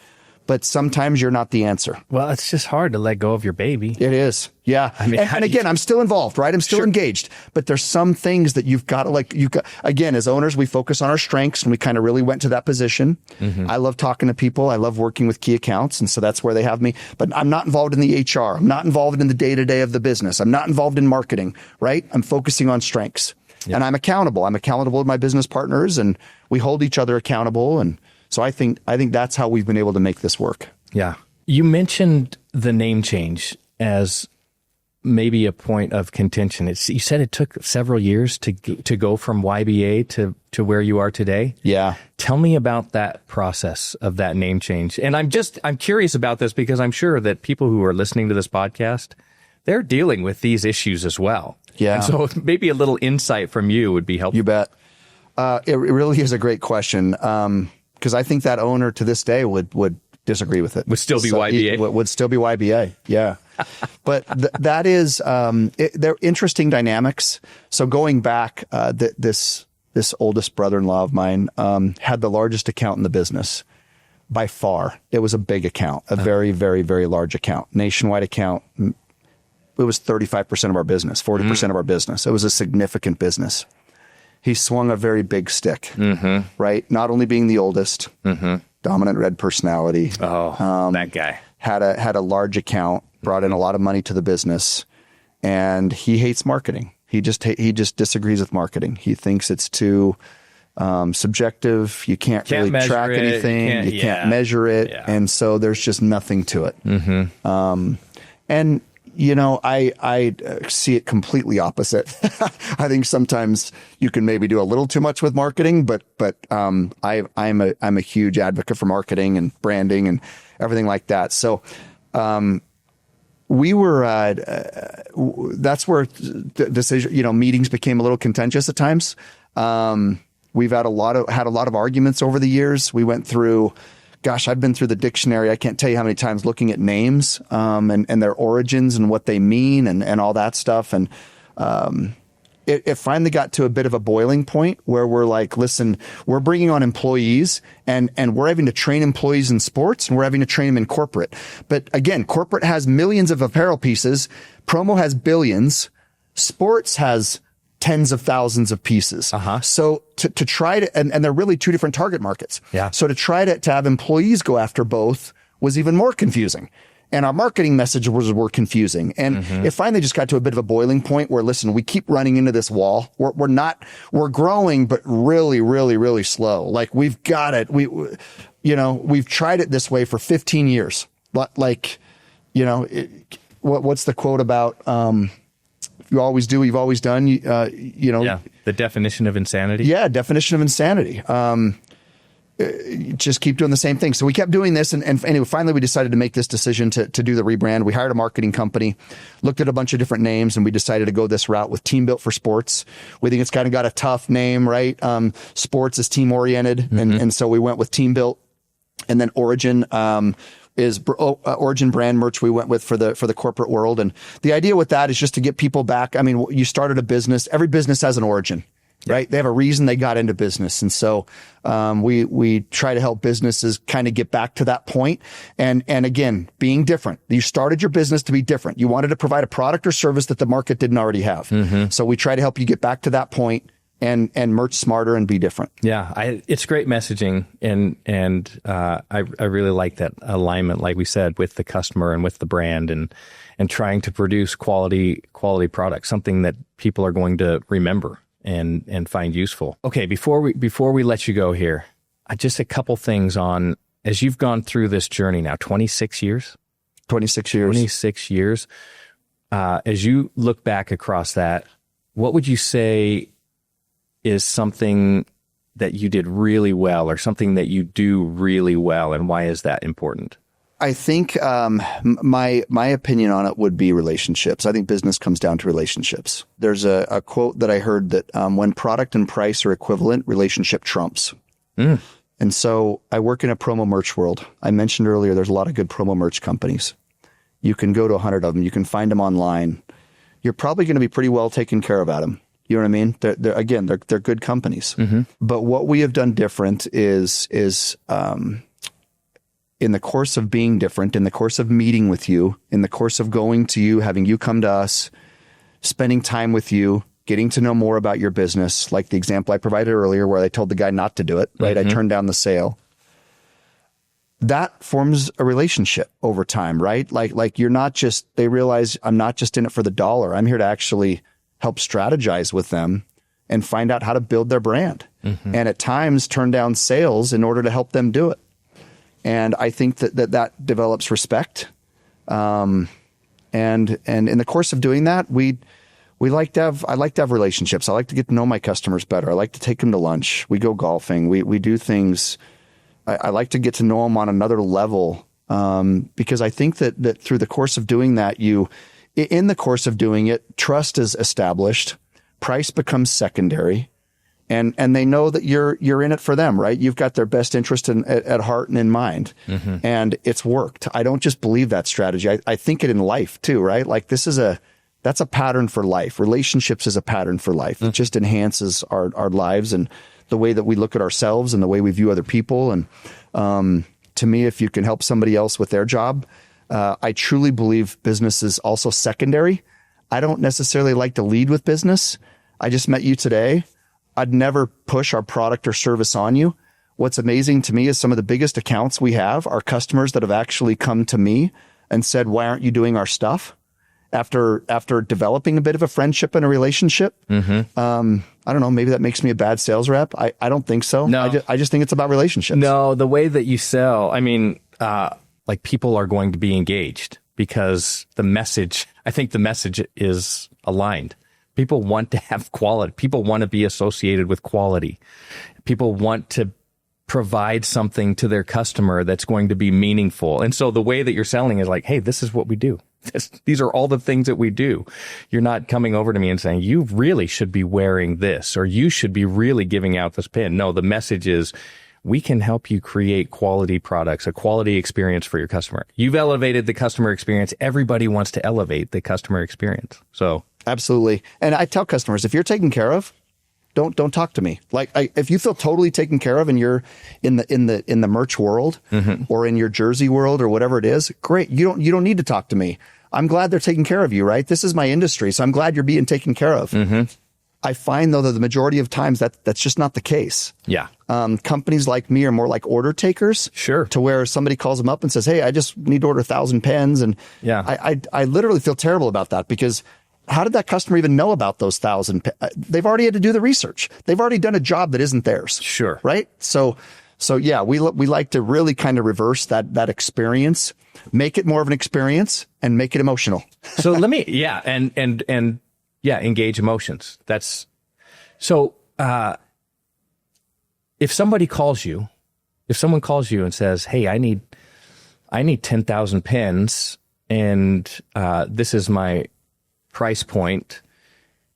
But sometimes you're not the answer. Well, it's just hard to let go of your baby. It is. Yeah. I mean, and again, I'm still involved, right? I'm still engaged, but there's some things that you've got to again, as owners, we focus on our strengths, and we kind of really went to that position. I love talking to people. I love working with key accounts. And so that's where they have me, but I'm not involved in the HR. I'm not involved in the day-to-day of the business. I'm not involved in marketing, right? I'm focusing on strengths. Yep. And I'm accountable. I'm accountable to my business partners, and we hold each other accountable. And so I think that's how we've been able to make this work. Yeah. You mentioned the name change as maybe a point of contention. You said it took several years to go from YBA to where you are today. Yeah. Tell me about that process of that name change. And I'm curious about this because I'm sure that people who are listening to this podcast, they're dealing with these issues as well. Yeah. And so maybe a little insight from you would be helpful. You bet. It really is a great question. Because I think that owner to this day would disagree with it. Would still be YBA. Would still be YBA. Yeah. But that is, they're interesting dynamics. So going back, this oldest brother-in-law of mine, had the largest account in the business by far. It was a big account, a very, very, very large account, nationwide account. It was 35% of our business, 40% of our business. It was a significant business. He swung a very big stick, right? Not only being the oldest, dominant red personality. Oh, that guy. Had a large account, brought in a lot of money to the business, and he hates marketing. He just disagrees with marketing. He thinks it's too subjective. You can't really track anything. You can't measure it. Yeah. And so there's just nothing to it. And you know, I see it completely opposite. I think sometimes you can maybe do a little too much with marketing, but I'm a huge advocate for marketing and branding and everything like that. So we were that's where decision meetings became a little contentious at times. We've had a lot of arguments over the years. We went through. Gosh, I've been through the dictionary. I can't tell you how many times looking at names and their origins and what they mean and all that stuff. And it finally got to a bit of a boiling point where we're like, listen, we're bringing on employees and we're having to train employees in sports and we're having to train them in corporate. But again, corporate has millions of apparel pieces. Promo has billions. Sports has tens of thousands of pieces. So to try to, and they're really two different target markets. Yeah. So to try to have employees go after both was even more confusing. And our marketing messages were confusing. And it finally just got to a bit of a boiling point where, listen, we keep running into this wall. We're growing, but really, really, really slow. Like we've got it. We've tried it this way for 15 years. Like, what's the quote about, you always do, you've always done, Yeah, the definition of insanity. Yeah, definition of insanity. Just keep doing the same thing. So we kept doing this. And anyway, finally we decided to make this decision to do the rebrand. We hired a marketing company, looked at a bunch of different names, and we decided to go this route with Team Built for Sports. We think it's kind of got a tough name, right? Sports is team oriented. And so we went with Team Built. And then Origin, Origin brand merch we went with for the corporate world. And the idea with that is just to get people back. I mean, you started a business. Every business has an origin, right? They have a reason they got into business. And so, we try to help businesses kind of get back to that point. And again, being different. You started your business to be different. You wanted to provide a product or service that the market didn't already have. So we try to help you get back to that point and merch smarter and be different. Yeah, it's great messaging, and I really like that alignment, like we said, with the customer and with the brand, and trying to produce quality products, something that people are going to remember and find useful. Okay, before we let you go here, just a couple things on, as you've gone through this journey now, 26 years. 26 years. 26 years. As you look back across that, what would you say is something that you did really well, or something that you do really well, and why is that important? I think my opinion on it would be relationships. I think business comes down to relationships. There's a quote that I heard that when product and price are equivalent, relationship trumps. And so I work in a promo merch world. I mentioned earlier there's a lot of good promo merch companies. You can go to 100 of them. You can find them online. You're probably going to be pretty well taken care of at them. You know what I mean? They're good companies. But what we have done different is in the course of being different, in the course of meeting with you, in the course of going to you, having you come to us, spending time with you, getting to know more about your business, like the example I provided earlier where I told the guy not to do it, right? I turned down the sale. That forms a relationship over time, right? Like they realize I'm not just in it for the dollar. I'm here to actually help strategize with them and find out how to build their brand. And at times turn down sales in order to help them do it. And I think that develops respect. And in the course of doing that, I like to have relationships. I like to get to know my customers better. I like to take them to lunch. We go golfing. We do things. I like to get to know them on another level. Because I think that through the course of doing that, in the course of doing it, trust is established, price becomes secondary, and they know that you're in it for them, right? You've got their best interest at heart and in mind, and it's worked. I don't just believe that strategy. I think it in life too, right? Like that's a pattern for life. Relationships is a pattern for life. It just enhances our lives and the way that we look at ourselves and the way we view other people. And to me, if you can help somebody else with their job, I truly believe business is also secondary. I don't necessarily like to lead with business. I just met you today. I'd never push our product or service on you. What's amazing to me is some of the biggest accounts we have are customers that have actually come to me and said, why aren't you doing our stuff? After developing a bit of a friendship and a relationship. I don't know, maybe that makes me a bad sales rep. I don't think so. No. I just think it's about relationships. No, the way that you sell, I mean, like people are going to be engaged because I think the message is aligned. People want to have quality. People want to be associated with quality. People want to provide something to their customer that's going to be meaningful. And so the way that you're selling is like, hey, this is what we do. These are all the things that we do. You're not coming over to me and saying, you really should be wearing this, or you should be really giving out this pin. No, the message is, we can help you create quality products, a quality experience for your customer. You've elevated the customer experience. Everybody wants to elevate the customer experience. So absolutely. And I tell customers, if you're taken care of, don't talk to me. Like if you feel totally taken care of and you're in the merch world or in your jersey world or whatever it is, great. You don't need to talk to me. I'm glad they're taking care of you, right? This is my industry, so I'm glad you're being taken care of. I find though that the majority of times that's just not the case. Yeah. Companies like me are more like order takers. Sure. To where somebody calls them up and says, hey, I just need to order 1,000 pens. And yeah, I literally feel terrible about that, because how did that customer even know about those 1,000? They've already had to do the research. They've already done a job that isn't theirs. Sure. Right. So yeah, we like to really kind of reverse that experience, make it more of an experience and make it emotional. So let me, yeah. And yeah, engage emotions. That's so, if someone calls you and says, hey, I need 10,000 pens and, this is my price point.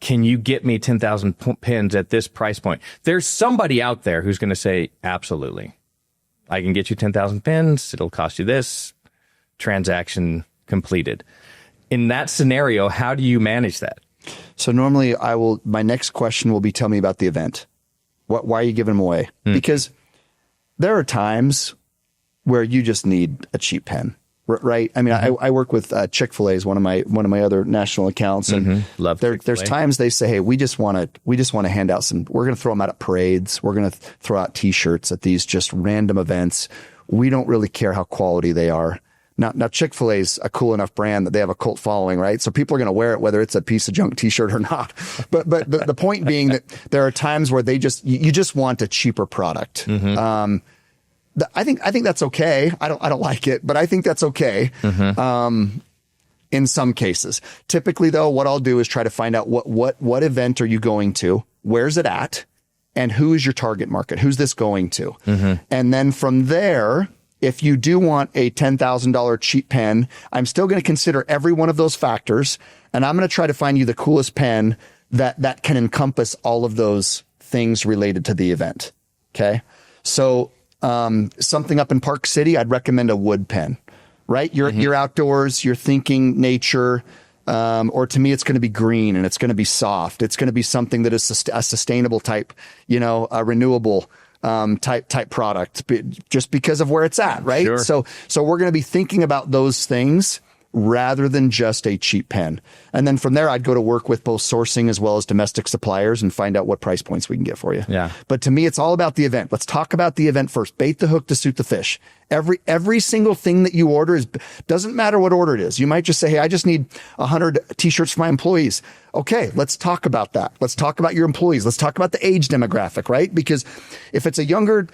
Can you get me 10,000 pins at this price point? There's somebody out there who's going to say, absolutely. I can get you 10,000 pins. It'll cost you this. transaction completed. In that scenario, how do you manage that? So normally my next question will be, tell me about the event. Why are you giving them away? Because there are times where you just need a cheap pen, right? I mean, I work with Chick-fil-A is one of my other national accounts, and there's times they say, hey, we just want to hand out we're going to throw them out at parades. We're going to throw out T-shirts at these just random events. We don't really care how quality they are. Now Chick-fil-A is a cool enough brand that they have a cult following, right? So people are going to wear it whether it's a piece of junk T-shirt or not. But the point being that there are times where you just want a cheaper product. I think that's okay. I don't like it, but I think that's okay. In some cases. Typically though, what I'll do is try to find out what event are you going to? Where's it at? And who is your target market? Who's this going to? And then from there, if you do want a $10,000 cheap pen, I'm still going to consider every one of those factors, and I'm going to try to find you the coolest pen that can encompass all of those things related to the event. Okay. So, something up in Park City, I'd recommend a wood pen, right? You're outdoors, you're thinking nature, or to me, it's going to be green and it's going to be soft. It's going to be something that is a sustainable type, a renewable type product, just because of where it's at, right? Sure. So we're going to be thinking about those things rather than just a cheap pen. And then from there, I'd go to work with both sourcing as well as domestic suppliers and find out what price points we can get for you. Yeah. But to me, it's all about the event. Let's talk about the event first. Bait the hook to suit the fish. Every single thing that you order doesn't matter what order it is. You might just say, hey, I just need 100 T-shirts for my employees. Okay, let's talk about that. Let's talk about your employees. Let's talk about the age demographic, right? Because if they're younger,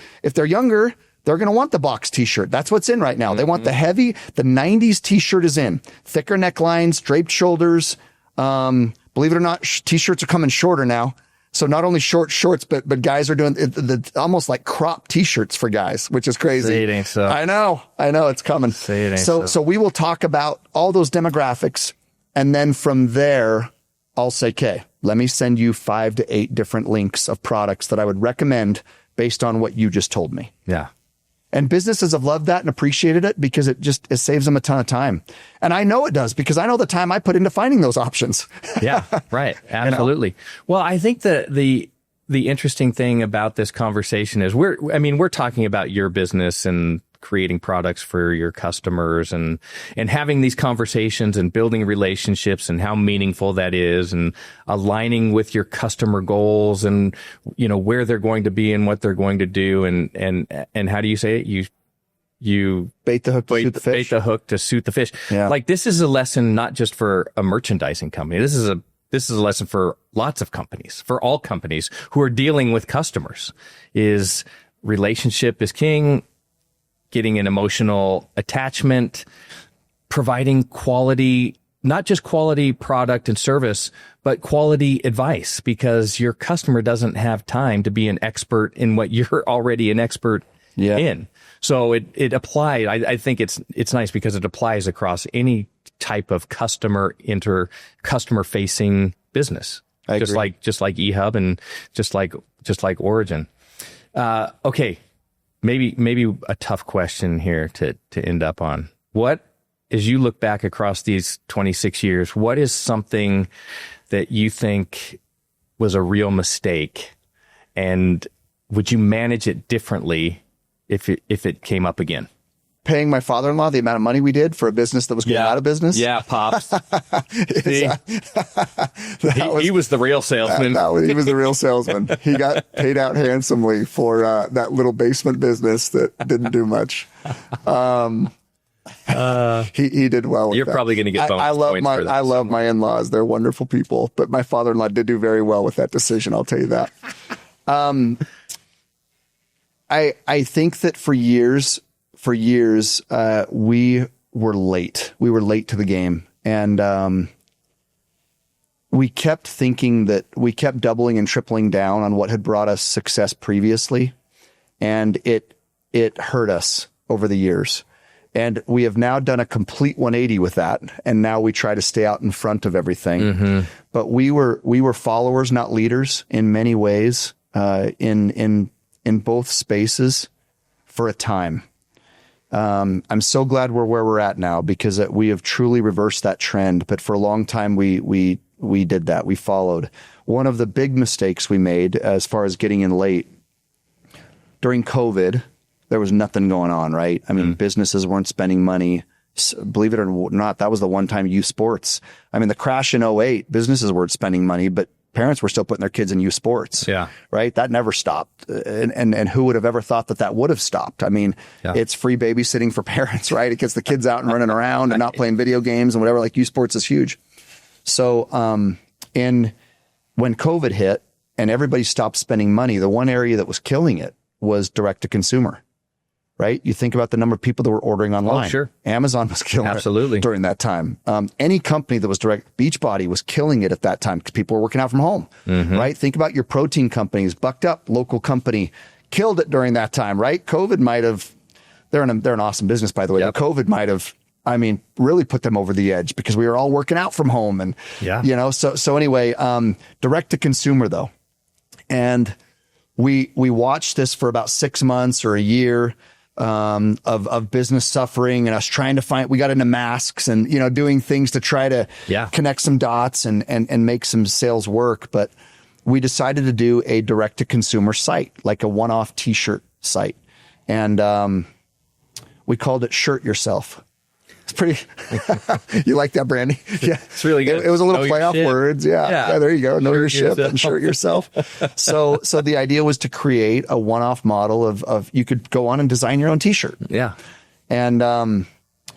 they're going to want the box T-shirt. That's what's in right now. They want the 90s T-shirt is in. Thicker necklines, draped shoulders. Believe it or not, T-shirts are coming shorter now. So not only shorts, but guys are doing the almost like crop T-shirts for guys, which is crazy. Say it ain't so. I know, it's coming. Say it ain't so. So we will talk about all those demographics. And then from there, I'll say, okay, let me send you 5 to 8 different links of products that I would recommend based on what you just told me. Yeah. And businesses have loved that and appreciated it because it saves them a ton of time. And I know it does because I know the time I put into finding those options. Yeah, right. Absolutely. Well, I think the interesting thing about this conversation is we're talking about your business and creating products for your customers and having these conversations and building relationships and how meaningful that is and aligning with your customer goals and, where they're going to be and what they're going to do. And how do you say it? You bait the hook to suit the fish. Bait the hook to suit the fish. Yeah. Like this is a lesson, not just for a merchandising company. This is a lesson for lots of companies, for all companies who are dealing with customers. Is relationship is king. Getting an emotional attachment, providing quality, not just quality product and service, but quality advice, because your customer doesn't have time to be an expert in what you're already an expert in. So it applies. I think it's nice because it applies across any type of customer facing business. Just like eHub and just like Origin. Okay. Maybe a tough question here to end up on. What, as you look back across these 26 years, what is something that you think was a real mistake, and would you manage it differently if it came up again? Paying my father-in-law the amount of money we did for a business that was going out of business. Yeah, Pops. See? He was the real salesman. He was the real salesman. He got paid out handsomely for that little basement business that didn't do much. He did well with You're that. probably going to get bonus points for that. I love my in-laws. They're wonderful people. But my father-in-law did do very well with that decision, I'll tell you that. I think that for years, we were late. We were late to the game. And we kept thinking that we kept doubling and tripling down on what had brought us success previously. And it hurt us over the years. And we have now done a complete 180 with that. And now we try to stay out in front of everything. Mm-hmm. But we were followers, not leaders in many ways, in both spaces for a time. I'm so glad we're where we're at now because we have truly reversed that trend. But for a long time, we did that. We followed. One of the big mistakes we made as far as getting in late during COVID, there was nothing going on, right? I mean, businesses weren't spending money. Believe it or not, that was the one time youth sports. I mean, the crash in '08, businesses weren't spending money, but parents were still putting their kids in youth sports. Yeah. Right. That never stopped. And who would have ever thought that would have stopped? I mean, it's free babysitting for parents, right? It gets the kids out and running around and not playing video games and whatever. Like youth sports is huge. So, when COVID hit and everybody stopped spending money, the one area that was killing it was direct to consumer. Right? You think about the number of people that were ordering online. Oh, sure. Amazon was killing it during that time. Any company that was direct, Beachbody was killing it at that time because people were working out from home. Right? Think about your protein companies. Bucked Up, local company, killed it during that time. Right? COVID might have. They're an awesome business, by the way. But COVID might have. I mean, really put them over the edge because we were all working out from home, and you know. So anyway, direct to consumer though, and we watched this for about 6 months or a year. Of business suffering and us trying to we got into masks and, doing things to try to connect some dots and make some sales work. But we decided to do a direct to consumer site, like a one-off t-shirt site. And, we called it Shirt Yourself. It's pretty, you like that, Brandy? Yeah. It's really good. It was a little play off words. Yeah. There you go. Know your ship and shirt yourself. So the idea was to create a one-off model of you could go on and design your own t-shirt. Yeah. And,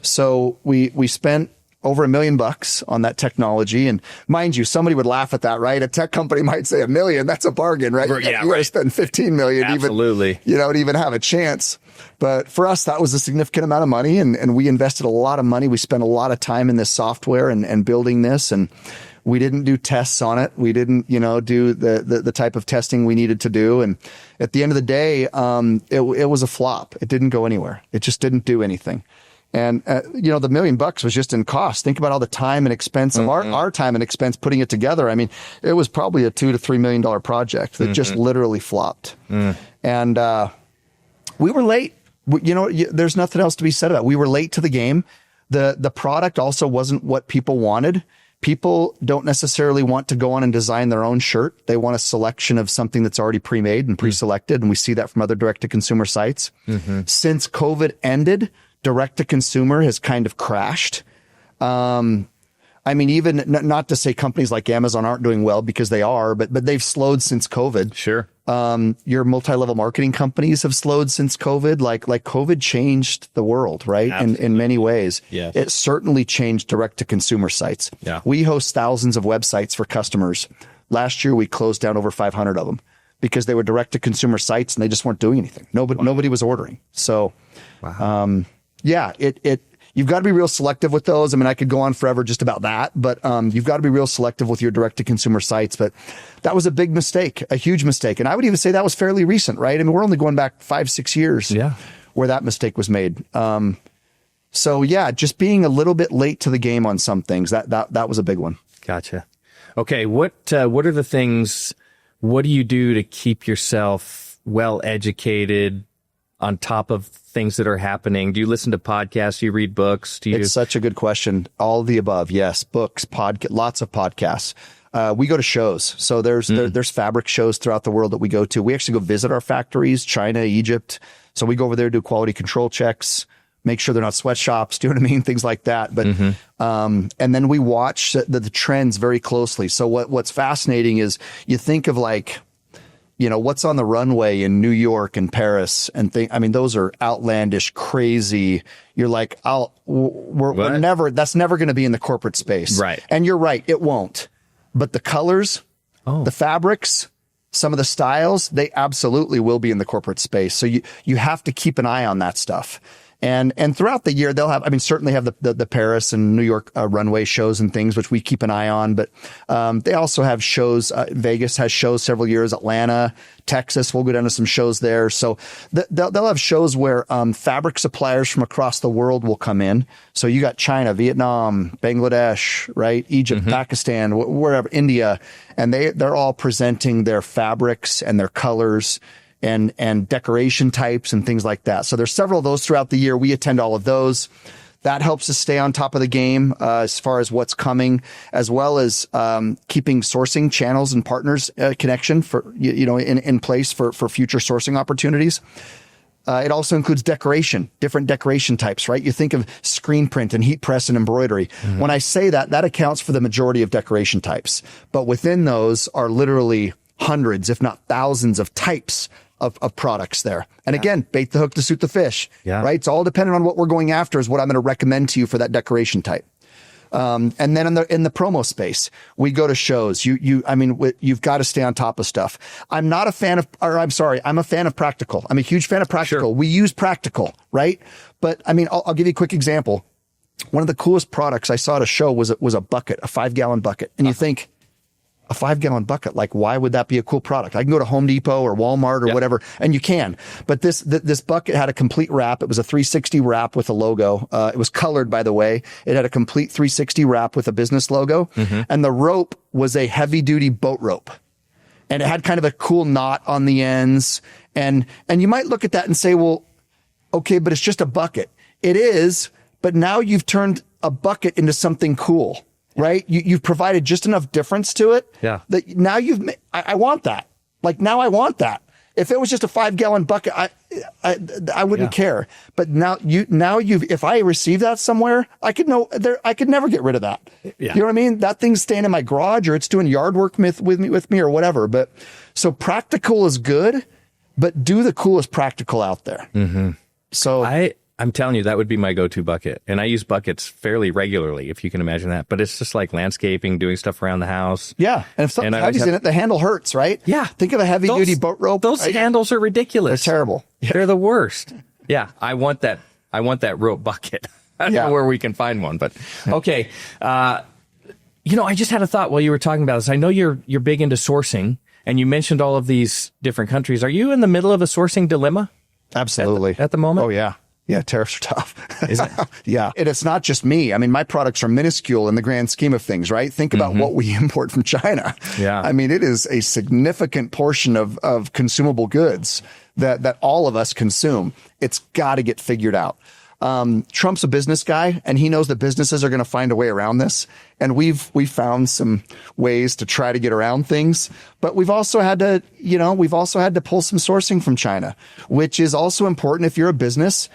so we spent over $1 million on that technology. And mind you, somebody would laugh at that, right? A tech company might say $1 million. That's a bargain, right? Yeah, you got to spend $15 million Absolutely. To even have a chance. But for us, that was a significant amount of money. And we invested a lot of money. We spent a lot of time in this software and building this. And we didn't do tests on it. We didn't, do the type of testing we needed to do. And at the end of the day, it was a flop. It didn't go anywhere. It just didn't do anything. And, the $1 million was just in cost. Think about all the time and expense of our time and expense putting it together. I mean, it was probably a $2 to $3 million project that just literally flopped. And, we were late. There's nothing else to be said about it. We were late to the game. The product also wasn't what people wanted. People don't necessarily want to go on and design their own shirt. They want a selection of something that's already pre-made and pre-selected. And we see that from other direct to consumer sites. Since COVID ended, direct to consumer has kind of crashed. I mean, even not to say companies like Amazon aren't doing well because they are, but they've slowed since COVID. Sure. Your multi-level marketing companies have slowed since COVID. Like COVID changed the world, right? In many ways. Yes. It certainly changed direct to consumer sites. Yeah. We host thousands of websites for customers. Last year, we closed down over 500 of them because they were direct to consumer sites and they just weren't doing anything. Nobody was ordering. So, you've got to be real selective with those. I mean, I could go on forever just about that, but you've got to be real selective with your direct-to-consumer sites. But that was a big mistake, a huge mistake. And I would even say that was fairly recent, right? I mean, we're only going back 5-6 years where that mistake was made. Just being a little bit late to the game on some things, that was a big one. Gotcha. Okay, what are the things, what do you do to keep yourself well-educated, on top of things that are happening? Do you listen to podcasts? Do you read books? It's such a good question. All of the above. Yes. Books, lots of podcasts. We go to shows. So there's fabric shows throughout the world that we go to. We actually go visit our factories, China, Egypt. So we go over there, do quality control checks, make sure they're not sweatshops. Do you know what I mean? Things like that. But, and then we watch the trends very closely. So what's fascinating is you think of what's on the runway in New York and Paris and those are outlandish, crazy. You're like, that's never going to be in the corporate space. Right. And you're right. It won't, but the colors, the fabrics, some of the styles, they absolutely will be in the corporate space. So you have to keep an eye on that stuff. And throughout the year, they'll have, certainly have the Paris and New York runway shows and things, which we keep an eye on. But they also have shows. Vegas has shows several years. Atlanta, Texas, we'll go down to some shows there. So they'll have shows where fabric suppliers from across the world will come in. So you got China, Vietnam, Bangladesh, right? Egypt, Pakistan, wherever, India. And they're all presenting their fabrics and their colors and decoration types and things like that. So there's several of those throughout the year. We attend all of those. That helps us stay on top of the game as far as what's coming, as well as keeping sourcing channels and partners connection for in place for future sourcing opportunities. It also includes decoration, different decoration types, right? You think of screen print and heat press and embroidery. Mm-hmm. When I say that, that accounts for the majority of decoration types. But within those are literally hundreds, if not thousands of types of products there. And again, bait the hook to suit the fish, right? It's all dependent on what we're going after is what I'm going to recommend to you for that decoration type. And then in the promo space, we go to shows. You've got to stay on top of stuff. I'm a fan of Practical. I'm a huge fan of Practical. Sure. We use Practical, right? But I mean, I'll give you a quick example. One of the coolest products I saw at a show was a bucket, a 5-gallon bucket. And you think, a 5-gallon bucket, like why would that be a cool product? I can go to Home Depot or Walmart or whatever, and you can. But this bucket had a complete wrap. It was a 360 wrap with a logo. It was colored, by the way. It had a complete 360 wrap with a business logo. Mm-hmm. And the rope was a heavy duty boat rope. And it had kind of a cool knot on the ends. And you might look at that and say, well, okay, but it's just a bucket. It is, but now you've turned a bucket into something cool. Right? You've provided just enough difference to it. Yeah. That now I want that. Like now I want that. If it was just a 5-gallon bucket, I wouldn't care. But if I receive that somewhere, I could never get rid of that. Yeah. You know what I mean? That thing's staying in my garage or it's doing yard work with me or whatever. But so Practical is good, but do the coolest Practical out there. Mm-hmm. So I'm telling you, that would be my go-to bucket. And I use buckets fairly regularly, if you can imagine that. But it's just like landscaping, doing stuff around the house. Yeah. And if something heavy's in it, the handle hurts, right? Yeah. Think of a heavy-duty boat rope. Those handles are ridiculous. They're terrible. Yeah. They're the worst. Yeah. I want that rope bucket. I don't know where we can find one, but okay. I just had a thought while you were talking about this. I know you're big into sourcing, and you mentioned all of these different countries. Are you in the middle of a sourcing dilemma? Absolutely. At the moment? Oh, yeah. Yeah, tariffs are tough. Is it? Yeah. And it's not just me. I mean, my products are minuscule in the grand scheme of things, right? Think about what we import from China. Yeah. I mean, it is a significant portion of consumable goods that all of us consume. It's got to get figured out. Trump's a business guy, and he knows that businesses are going to find a way around this. And we've found some ways to try to get around things, but we've also had to pull some sourcing from China, which is also important if you're a business.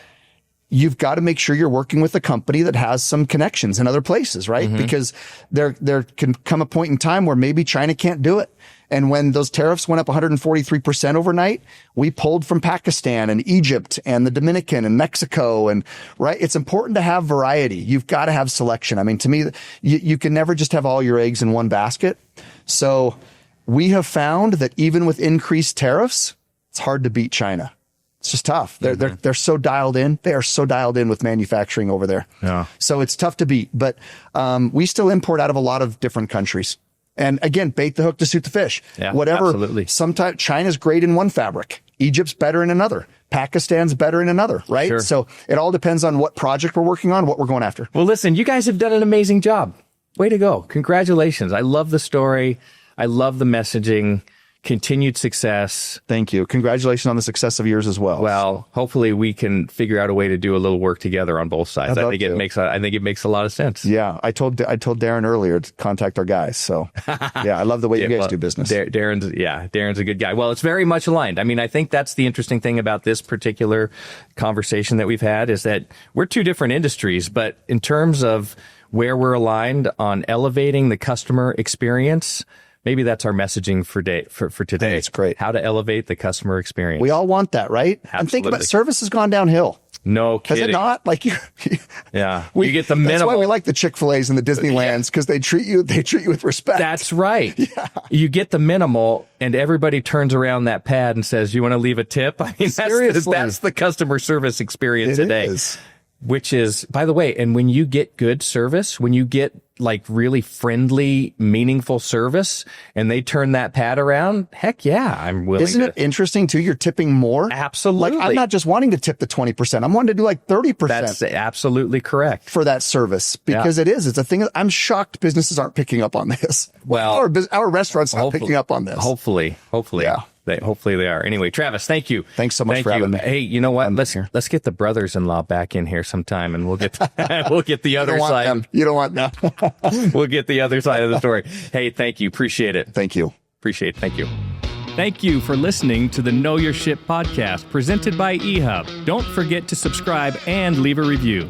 You've got to make sure you're working with a company that has some connections in other places, right? Mm-hmm. Because there can come a point in time where maybe China can't do it. And when those tariffs went up 143% overnight, we pulled from Pakistan and Egypt and the Dominican and Mexico. And right, it's important to have variety. You've got to have selection. I mean, to me, you can never just have all your eggs in one basket. So we have found that even with increased tariffs, it's hard to beat China. It's just tough. They're so dialed in. They are so dialed in with manufacturing over there. Yeah. So it's tough to beat, but we still import out of a lot of different countries. And again, bait the hook to suit the fish. Yeah, whatever. Absolutely. Sometimes China's great in one fabric. Egypt's better in another. Pakistan's better in another, right? Sure. So it all depends on what project we're working on, what we're going after. Well, listen, you guys have done an amazing job. Way to go. Congratulations. I love the story. I love the messaging. Continued success. Thank you. Congratulations on the success of yours as well. Well, hopefully we can figure out a way to do a little work together on both sides. I think it makes a lot of sense. Yeah, I told Darren earlier to contact our guys. So yeah, I love the way you guys do business. Darren's a good guy. Well, it's very much aligned. I mean, I think that's the interesting thing about this particular conversation that we've had is that we're two different industries, but in terms of where we're aligned on elevating the customer experience, maybe that's our messaging for today. It's great. How to elevate the customer experience. We all want that, right? Absolutely. And think about service has gone downhill. No kidding. Has it not? Like you get the minimal. That's why we like the Chick-fil-A's and the Disneylands because they treat you with respect. That's right. Yeah. You get the minimal and everybody turns around that pad and says, "You want to leave a tip?" I mean, that's the customer service experience today. Is. Which is, by the way, and when you get good service, when you get like really friendly, meaningful service and they turn that pad around, heck yeah, I'm willing. Isn't it interesting too? You're tipping more. Absolutely. Like I'm not just wanting to tip the 20%. I'm wanting to do like 30%. That's absolutely correct. For that service because it's a thing. I'm shocked businesses aren't picking up on this. Well, our restaurants not picking up on this. Hopefully. Yeah. Hopefully they are. Anyway, Travis, thank you. Thanks so much for having me. Hey, you know what? Let's get the brothers-in-law back in here sometime, and we'll get we'll get the other side. You don't want them. We'll get the other side of the story. Hey, thank you. Appreciate it. Thank you. Appreciate it. Thank you. Thank you for listening to the Know Your Ship podcast presented by eHub. Don't forget to subscribe and leave a review.